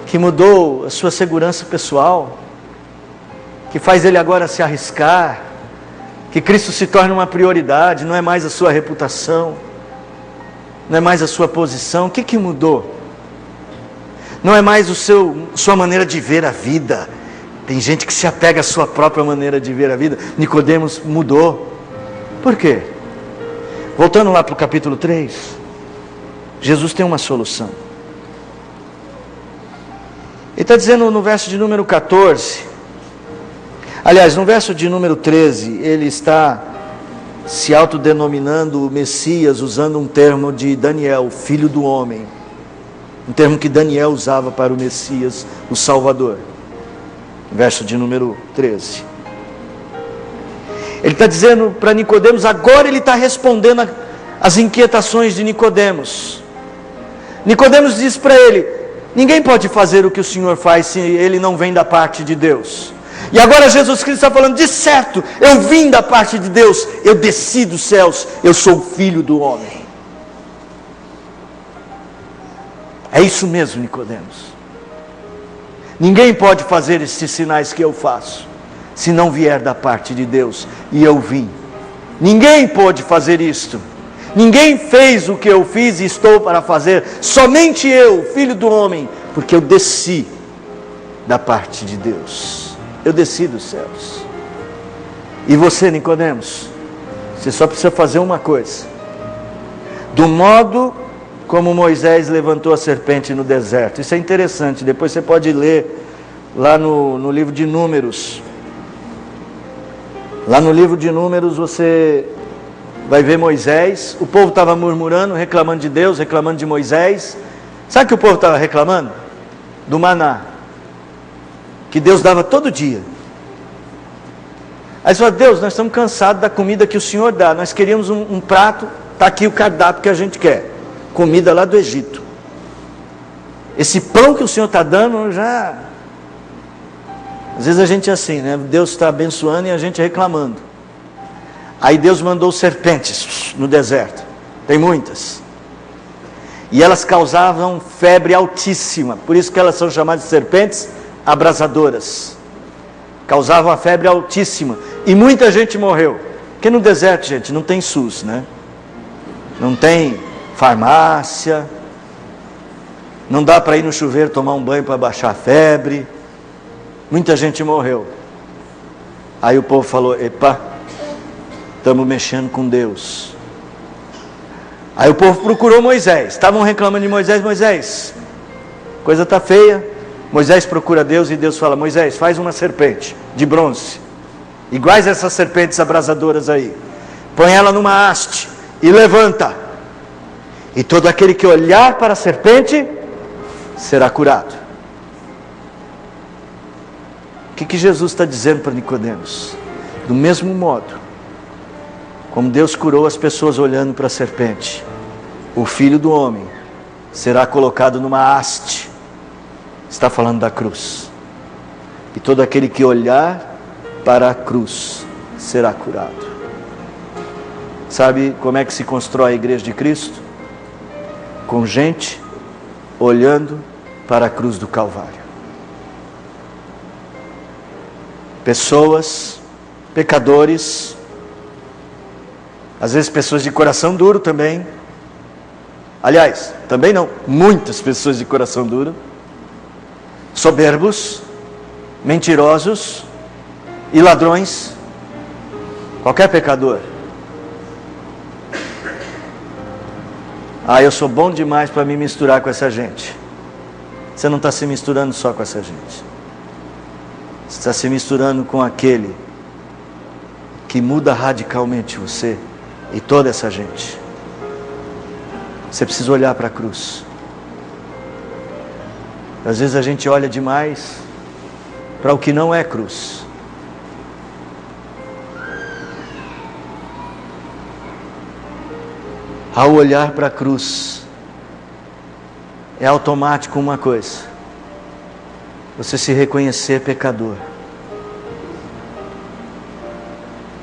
que mudou a sua segurança pessoal, que faz ele agora se arriscar, que Cristo se torna uma prioridade, não é mais a sua reputação, não é mais a sua posição. O que mudou? Não é mais sua maneira de ver a vida. Tem gente que se apega à sua própria maneira de ver a vida. Nicodemos mudou. Por quê? Voltando lá para o capítulo 3, Jesus tem uma solução. Ele está dizendo no verso de número 14, aliás, no verso de número 13, ele está se autodenominando o Messias, usando um termo de Daniel, filho do homem. Um termo que Daniel usava para o Messias, o Salvador. Verso de número 13. Ele está dizendo para Nicodemos, agora ele está respondendo às inquietações de Nicodemos. Nicodemos diz para ele, ninguém pode fazer o que o Senhor faz se ele não vem da parte de Deus. E agora Jesus Cristo está falando, de certo, eu vim da parte de Deus, eu desci dos céus, eu sou o filho do homem. É isso mesmo, Nicodemos. Ninguém pode fazer esses sinais que eu faço, se não vier da parte de Deus, e eu vim. Ninguém pode fazer isto. Ninguém fez o que eu fiz e estou para fazer, somente eu, filho do homem, porque eu desci da parte de Deus. Eu desci dos céus. E você, Nicodemos, você só precisa fazer uma coisa. Do modo como Moisés levantou a serpente no deserto. Isso é interessante, depois você pode ler lá no livro de Números. Lá no livro de Números você vai ver Moisés. O povo estava murmurando, reclamando de Deus, reclamando de Moisés. Sabe o que o povo estava reclamando? Do maná, que Deus dava todo dia. Aí você fala, Deus, nós estamos cansados da comida que o Senhor dá, nós queríamos um prato, está aqui o cardápio que a gente quer, comida lá do Egito. Esse pão que o Senhor está dando, já... Às vezes a gente é assim, né? Deus está abençoando e a gente reclamando. Aí Deus mandou serpentes no deserto, tem muitas. E elas causavam febre altíssima, por isso que elas são chamadas de serpentes abrasadoras. Causavam a febre altíssima, e muita gente morreu. Porque no deserto, gente, não tem SUS, né? Não tem farmácia, não dá para ir no chuveiro tomar um banho para baixar a febre. Muita gente morreu. Aí o povo falou, epa, estamos mexendo com Deus. Aí o povo procurou Moisés, estavam reclamando de Moisés, Moisés, coisa está feia. Moisés procura Deus e Deus fala, Moisés, faz uma serpente de bronze, iguais essas serpentes abrasadoras aí, põe ela numa haste e levanta, e todo aquele que olhar para a serpente será curado. O que Jesus está dizendo para Nicodemos? Do mesmo modo como Deus curou as pessoas olhando para a serpente, o Filho do Homem será colocado numa haste. Está falando da cruz. E todo aquele que olhar para a cruz será curado. Sabe como é que se constrói a igreja de Cristo? com gente olhando para a cruz do Calvário. Pessoas, pecadores, às vezes pessoas de coração duro também. Aliás, também não, muitas pessoas de coração duro, soberbos, mentirosos e ladrões, qualquer pecador. Eu sou bom demais para me misturar com essa gente. Você não está se misturando só com essa gente. Você está se misturando com aquele que muda radicalmente você e toda essa gente. Você precisa olhar para a cruz. Às vezes a gente olha demais para o que não é cruz. Ao olhar para a cruz, é automático uma coisa: você se reconhecer pecador.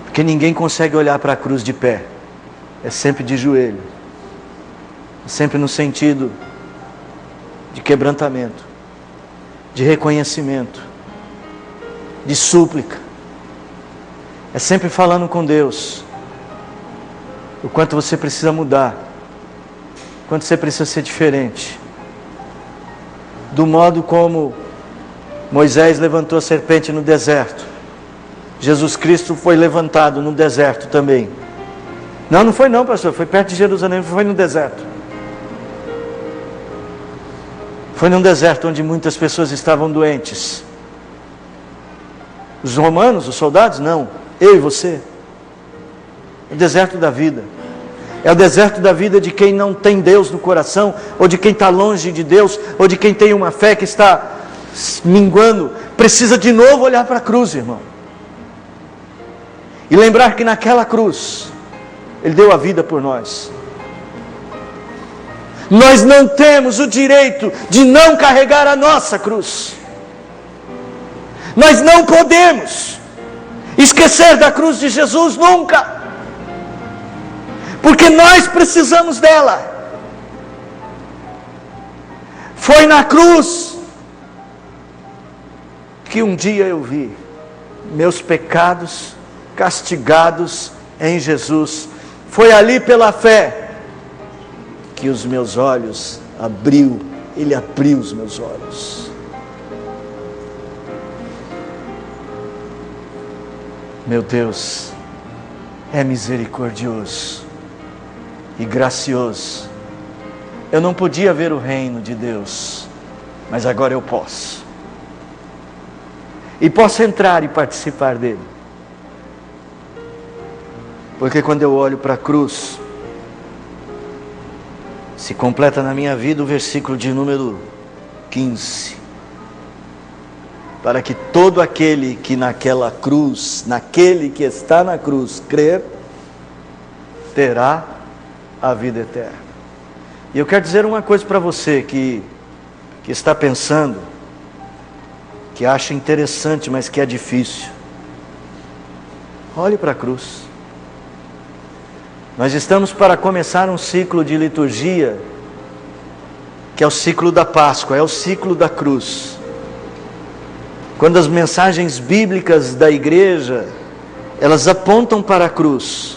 Porque ninguém consegue olhar para a cruz de pé, é sempre de joelho, é sempre no sentido de quebrantamento, de reconhecimento, de súplica, é sempre falando com Deus o quanto você precisa mudar, o quanto você precisa ser diferente. Do modo como Moisés levantou a serpente no deserto, Jesus Cristo foi levantado no deserto também. Não foi não, pastor, foi perto de Jerusalém, foi no deserto. Foi num deserto onde muitas pessoas estavam doentes. Os romanos, os soldados? Não, eu e você. O deserto da vida. É o deserto da vida de quem não tem Deus no coração, ou de quem está longe de Deus, ou de quem tem uma fé que está minguando. Precisa de novo olhar para a cruz, irmão. E lembrar que naquela cruz, Ele deu a vida por nós. Nós não temos o direito de não carregar a nossa cruz. Nós não podemos esquecer da cruz de Jesus nunca. Porque nós precisamos dela. Foi na cruz que um dia eu vi meus pecados castigados em Jesus. Foi ali pela fé que os meus olhos abriu. Ele abriu os meus olhos. Meu Deus é misericordioso e gracioso. Eu não podia ver o reino de Deus, mas agora eu posso. E posso entrar e participar dele. Porque quando eu olho para a cruz, se completa na minha vida o versículo de número 15. Para que todo aquele que naquela cruz, naquele que está na cruz, crer, terá a vida eterna. E eu quero dizer uma coisa para você que está pensando, que acha interessante, mas que é difícil. Olhe para a cruz. Nós estamos para começar um ciclo de liturgia, que é o ciclo da Páscoa, é o ciclo da cruz. Quando as mensagens bíblicas da igreja, elas apontam para a cruz.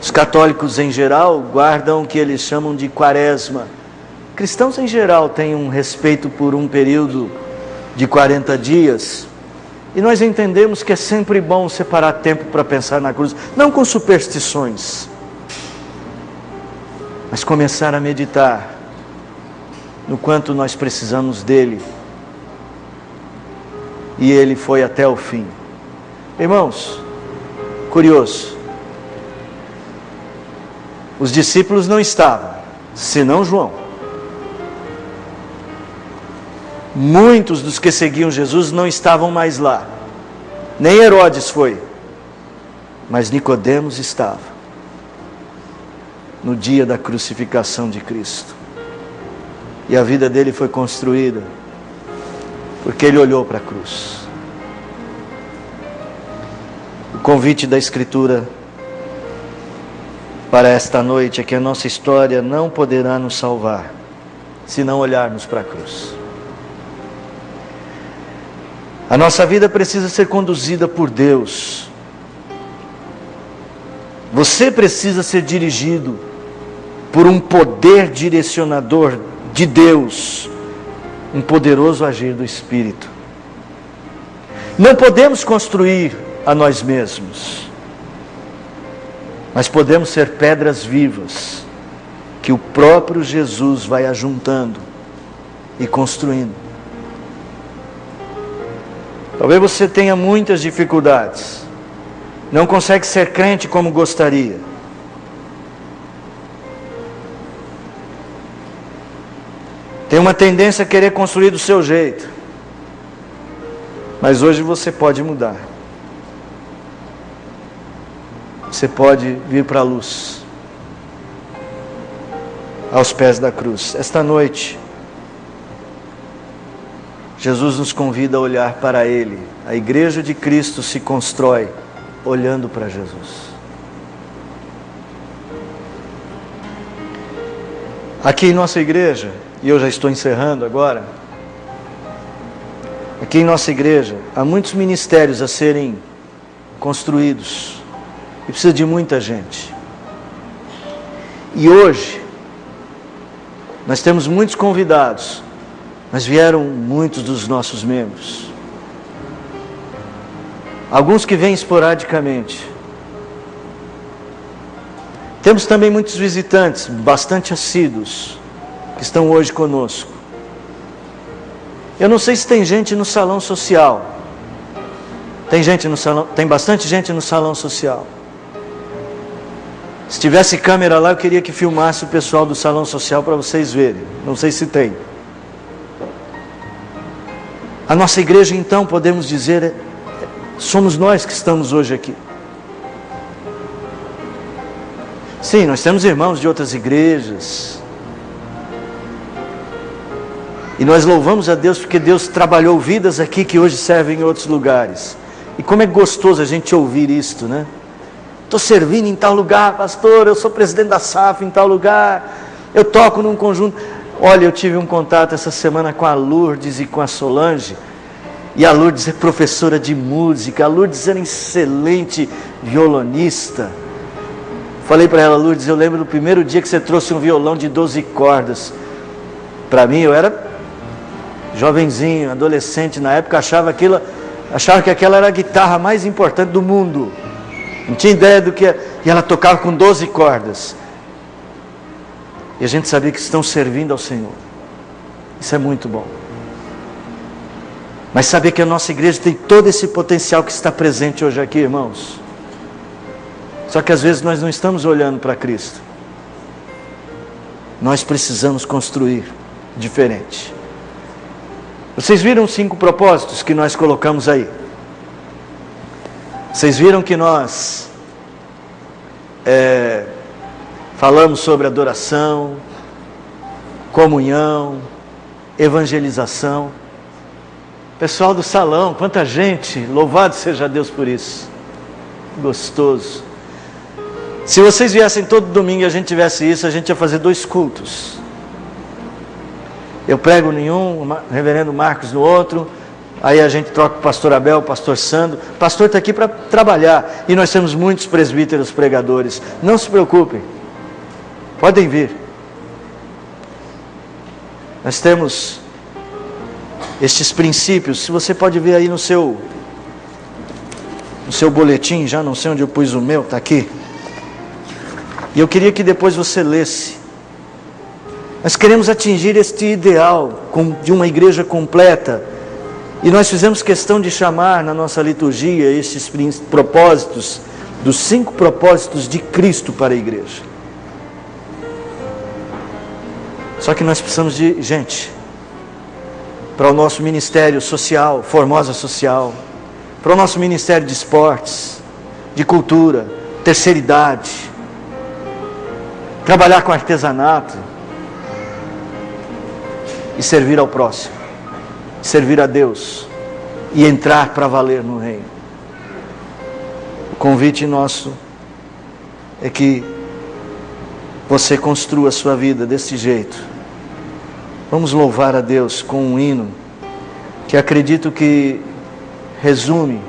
Os católicos em geral guardam o que eles chamam de quaresma. Cristãos em geral têm um respeito por um período de 40 dias. E nós entendemos que é sempre bom separar tempo para pensar na cruz. Não com superstições, mas começar a meditar no quanto nós precisamos dele. E ele foi até o fim. Irmãos, curioso, os discípulos não estavam, senão João. Muitos dos que seguiam Jesus não estavam mais lá. Nem Herodes foi. Mas Nicodemos estava. No dia da crucificação de Cristo. E a vida dele foi construída porque ele olhou para a cruz. O convite da Escritura para esta noite é que a nossa história não poderá nos salvar se não olharmos para a cruz. A nossa vida precisa ser conduzida por Deus. Você precisa ser dirigido por um poder direcionador de Deus, um poderoso agir do Espírito. Não podemos construir a nós mesmos, mas podemos ser pedras vivas que o próprio Jesus vai ajuntando e construindo. Talvez você tenha muitas dificuldades, não consegue ser crente como gostaria. Tem uma tendência a querer construir do seu jeito, mas hoje você pode mudar. Você pode vir para a luz, aos pés da cruz. Esta noite, Jesus nos convida a olhar para Ele. A igreja de Cristo se constrói olhando para Jesus. Aqui em nossa igreja, e eu já estou encerrando agora, aqui em nossa igreja, há muitos ministérios a serem construídos, e precisa de muita gente. E hoje, nós temos muitos convidados, mas vieram muitos dos nossos membros. Alguns que vêm esporadicamente. Temos também muitos visitantes, bastante assíduos, que estão hoje conosco. Eu não sei se tem gente no salão social. Tem gente no salão, tem bastante gente no salão social. Se tivesse câmera lá, eu queria que filmasse o pessoal do salão social para vocês verem. Não sei se tem. A nossa igreja, então, podemos dizer, somos nós que estamos hoje aqui. Sim, nós temos irmãos de outras igrejas. E nós louvamos a Deus porque Deus trabalhou vidas aqui que hoje servem em outros lugares. E como é gostoso a gente ouvir isto, né? Estou servindo em tal lugar, pastor, eu sou presidente da SAF em tal lugar, eu toco num conjunto. Olha, eu tive um contato essa semana com a Lourdes e com a Solange, e a Lourdes é professora de música, a Lourdes era excelente violonista. Falei para ela, Lourdes, eu lembro do primeiro dia que você trouxe um violão de 12 cordas. Para mim, eu era jovenzinho, adolescente, na época achava que aquela era a guitarra mais importante do mundo. Não tinha ideia do que... E ela tocava com 12 cordas. E a gente sabia que estão servindo ao Senhor. Isso é muito bom. Mas saber que a nossa igreja tem todo esse potencial que está presente hoje aqui, irmãos. Só que às vezes nós não estamos olhando para Cristo. Nós precisamos construir diferente. Vocês viram os 5 propósitos que nós colocamos aí? Vocês viram que nós falamos sobre adoração, comunhão, evangelização. Pessoal do salão, quanta gente, louvado seja Deus por isso. Gostoso. Se vocês viessem todo domingo e a gente tivesse isso, a gente ia fazer 2 cultos. Eu prego em um, o reverendo Marcos no outro, aí a gente troca com o pastor Abel, o pastor Sandro. O pastor está aqui para trabalhar, e nós temos muitos presbíteros pregadores. Não se preocupem, podem vir. Nós temos estes princípios, se você pode ver aí no seu boletim, já não sei onde eu pus o meu, está aqui. E eu queria que depois você lesse. Nós queremos atingir este ideal de uma igreja completa. E nós fizemos questão de chamar na nossa liturgia estes propósitos, dos 5 propósitos de Cristo para a igreja. Só que nós precisamos de gente para o nosso ministério social, Formosa Social, para o nosso ministério de esportes, de cultura, terceira idade, trabalhar com artesanato e servir ao próximo, servir a Deus e entrar para valer no reino. O convite nosso é que você construa a sua vida desse jeito. Vamos louvar a Deus com um hino que acredito que resume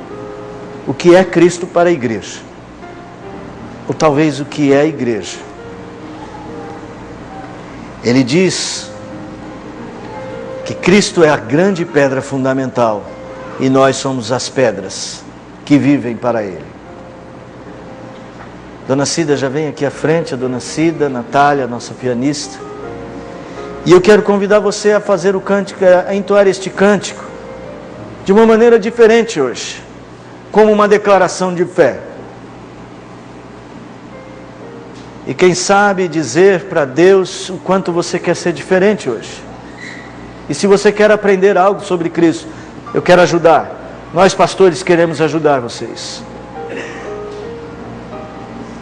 o que é Cristo para a igreja, ou talvez o que é a igreja. Ele diz que Cristo é a grande pedra fundamental e nós somos as pedras que vivem para Ele. Dona Cida já vem aqui à frente, a Dona Cida, Natália, nossa pianista. E eu quero convidar você a fazer o cântico, a entoar este cântico de uma maneira diferente hoje, como uma declaração de fé. E quem sabe dizer para Deus o quanto você quer ser diferente hoje. E se você quer aprender algo sobre Cristo, eu quero ajudar. Nós pastores queremos ajudar vocês.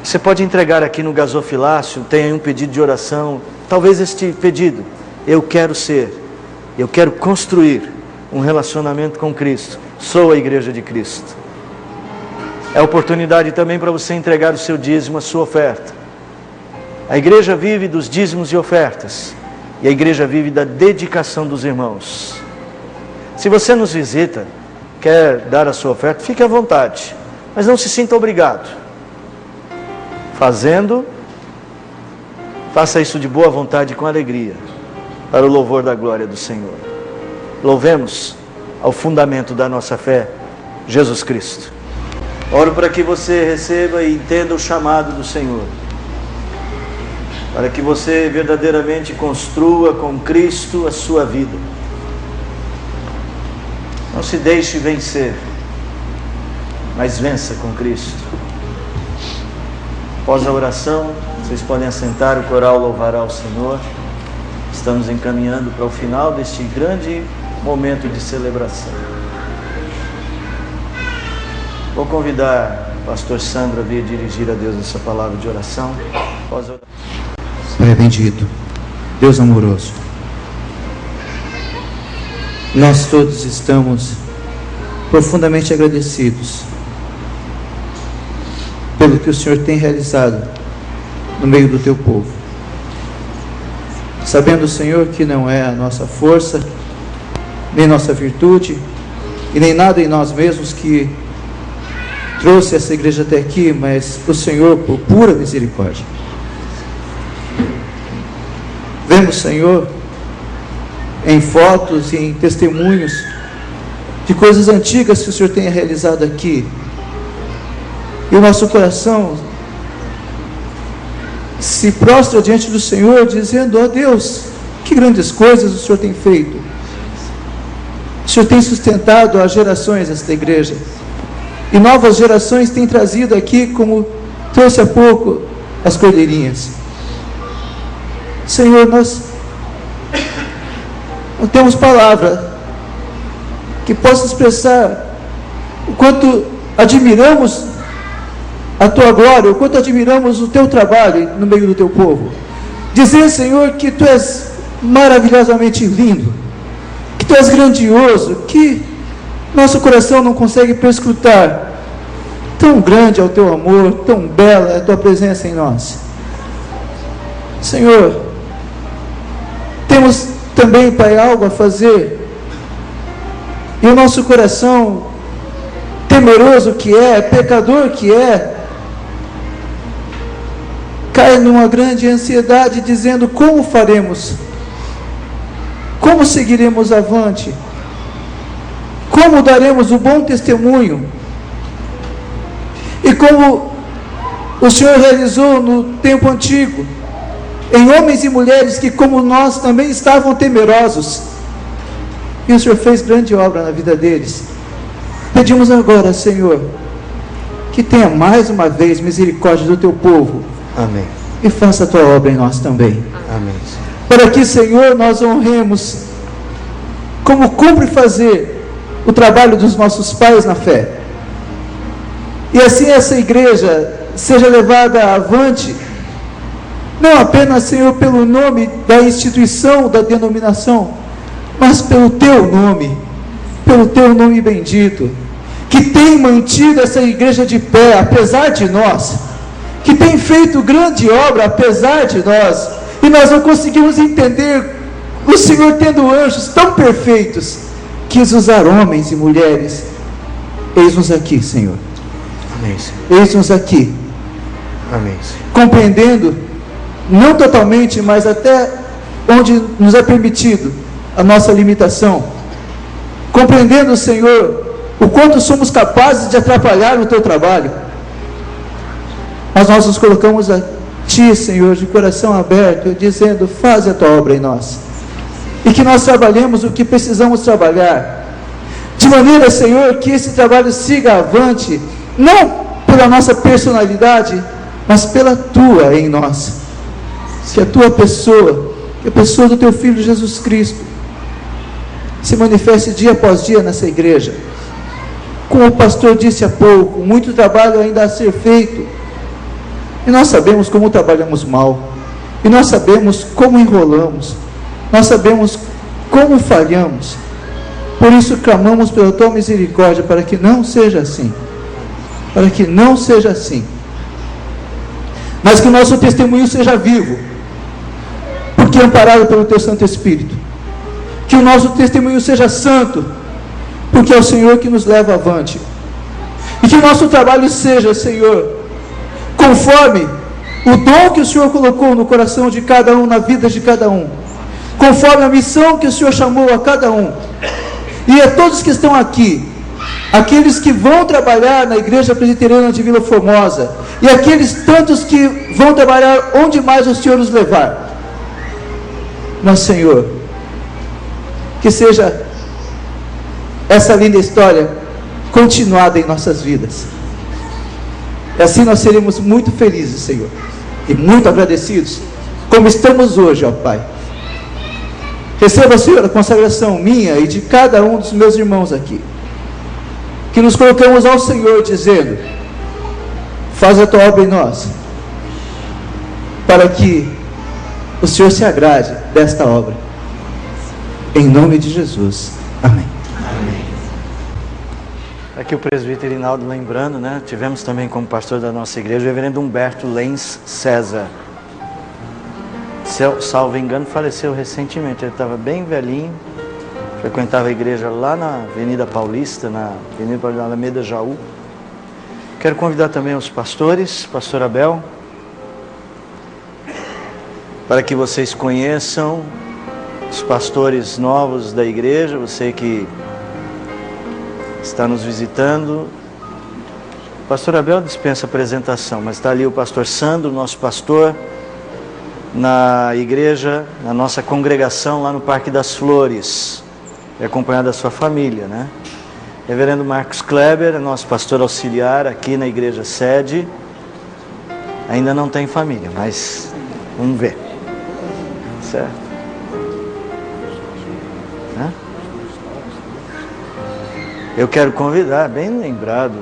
Você pode entregar aqui no gasofilácio, tem aí um pedido de oração. Talvez este pedido, eu quero construir um relacionamento com Cristo. Sou a igreja de Cristo. É oportunidade também para você entregar o seu dízimo, a sua oferta. A igreja vive dos dízimos e ofertas. E a igreja vive da dedicação dos irmãos. Se você nos visita, quer dar a sua oferta, fique à vontade. Mas não se sinta obrigado. Faça isso de boa vontade e com alegria, para o louvor da glória do Senhor. Louvemos ao fundamento da nossa fé, Jesus Cristo. Oro para que você receba e entenda o chamado do Senhor, para que você verdadeiramente construa com Cristo a sua vida. Não se deixe vencer, mas vença com Cristo. Após a oração, vocês podem assentar, o coral louvará ao Senhor. Estamos encaminhando para o final deste grande momento de celebração. Vou convidar o pastor Sandro a vir dirigir a Deus essa palavra de oração. Após a oração. Pai bendito, Deus amoroso, nós todos estamos profundamente agradecidos pelo que o Senhor tem realizado no meio do teu povo. Sabendo, Senhor, que não é a nossa força, nem nossa virtude, e nem nada em nós mesmos que trouxe essa igreja até aqui, mas o Senhor, por pura misericórdia. Vemos, Senhor, em fotos e em testemunhos de coisas antigas que o Senhor tenha realizado aqui. E o nosso coração se prostra diante do Senhor, dizendo: ó Deus, que grandes coisas o Senhor tem feito. O Senhor tem sustentado as gerações desta igreja. E novas gerações têm trazido aqui, como trouxe há pouco, as cordeirinhas. Senhor, nós não temos palavra que possa expressar o quanto admiramos a Tua glória, o quanto admiramos o Teu trabalho no meio do Teu povo. Dizer, Senhor, que Tu és maravilhosamente lindo, que Tu és grandioso, que nosso coração não consegue perscrutar. Tão grande é o Teu amor, tão bela é a Tua presença em nós. Senhor, temos também, Pai, algo a fazer, e o nosso coração, temeroso que é, pecador que é, cai numa grande ansiedade, dizendo: como faremos? Como seguiremos avante? Como daremos o bom testemunho? E como o Senhor realizou no tempo antigo, em homens e mulheres que, como nós, também estavam temerosos, e o Senhor fez grande obra na vida deles. Pedimos agora, Senhor, que tenha mais uma vez misericórdia do Teu povo. Amém. E faça a Tua obra em nós também. Amém. Para que, Senhor, nós honremos, como cumpre fazer, o trabalho dos nossos pais na fé. E assim essa igreja seja levada avante, não apenas, Senhor, pelo nome da instituição, da denominação, mas pelo Teu nome bendito, que tem mantido essa igreja de pé, apesar de nós, que tem feito grande obra apesar de nós, e nós não conseguimos entender o Senhor tendo anjos tão perfeitos, quis usar homens e mulheres. Eis-nos aqui, Senhor. Amém, Senhor. Eis-nos aqui. Amém, Senhor. Compreendendo, não totalmente, mas até onde nos é permitido a nossa limitação. Compreendendo, Senhor, o quanto somos capazes de atrapalhar o teu trabalho. Mas nós nos colocamos a Ti, Senhor, de coração aberto, dizendo: faz a Tua obra em nós. E que nós trabalhemos o que precisamos trabalhar. De maneira, Senhor, que esse trabalho siga avante, não pela nossa personalidade, mas pela Tua em nós. Que a Tua pessoa, que a pessoa do Teu Filho Jesus Cristo, se manifeste dia após dia nessa igreja. Como o pastor disse há pouco, muito trabalho ainda a ser feito, e nós sabemos como trabalhamos mal, e nós sabemos como enrolamos, nós sabemos como falhamos. Por isso clamamos pela Tua misericórdia, para que não seja assim, para que não seja assim, mas que o nosso testemunho seja vivo, porque é amparado pelo Teu Santo Espírito. Que o nosso testemunho seja santo, porque é o Senhor que nos leva avante. E que o nosso trabalho seja, Senhor, conforme o dom que o Senhor colocou no coração de cada um, na vida de cada um, conforme a missão que o Senhor chamou a cada um. E a todos que estão aqui, aqueles que vão trabalhar na Igreja Presbiteriana de Vila Formosa, e aqueles tantos que vão trabalhar onde mais o Senhor nos levar. Mas, Senhor, que seja essa linda história continuada em nossas vidas. E assim nós seremos muito felizes, Senhor, e muito agradecidos, como estamos hoje, ó Pai. Receba, Senhor, a consagração minha e de cada um dos meus irmãos aqui, que nos colocamos ao Senhor dizendo: faz a Tua obra em nós, para que o Senhor se agrade desta obra. Em nome de Jesus. Amém. Amém. Aqui o presbítero Inaldo lembrando, né? Tivemos também como pastor da nossa igreja o reverendo Humberto Lenz César. Salvo engano, faleceu recentemente. Ele estava bem velhinho, frequentava a igreja lá na Avenida Paulista, na Alameda Jaú. Quero convidar também os pastores, pastor Abel, para que vocês conheçam os pastores novos da igreja, você que está nos visitando. O pastor Abel dispensa apresentação, mas está ali o pastor Sandro, nosso pastor, na igreja, na nossa congregação lá no Parque das Flores, é acompanhado da sua família, né? Reverendo Marcos Kleber, nosso pastor auxiliar aqui na igreja sede, ainda não tem família, mas vamos ver, certo? Eu quero convidar, bem lembrado,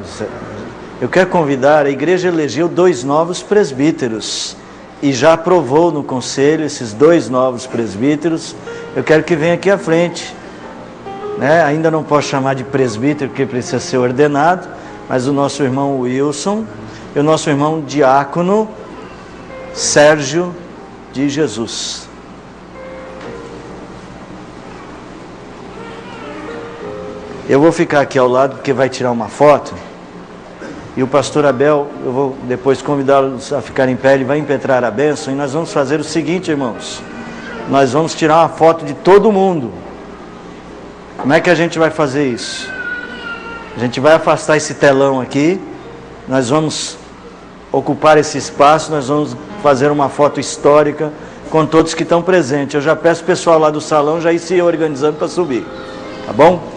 eu quero convidar, a igreja elegeu 2 novos presbíteros e já aprovou no conselho esses 2 novos presbíteros. Eu quero que venha aqui à frente, né? Ainda não posso chamar de presbítero porque precisa ser ordenado, mas o nosso irmão Wilson e o nosso irmão diácono Sérgio de Jesus. Eu vou ficar aqui ao lado porque vai tirar uma foto. E o pastor Abel, eu vou depois convidá-los a ficar em pé, ele vai impetrar a bênção. E nós vamos fazer o seguinte, irmãos. Nós vamos tirar uma foto de todo mundo. Como é que a gente vai fazer isso? A gente vai afastar esse telão aqui. Nós vamos ocupar esse espaço. Nós vamos fazer uma foto histórica com todos que estão presentes. Eu já peço o pessoal lá do salão já ir se organizando para subir. Tá bom?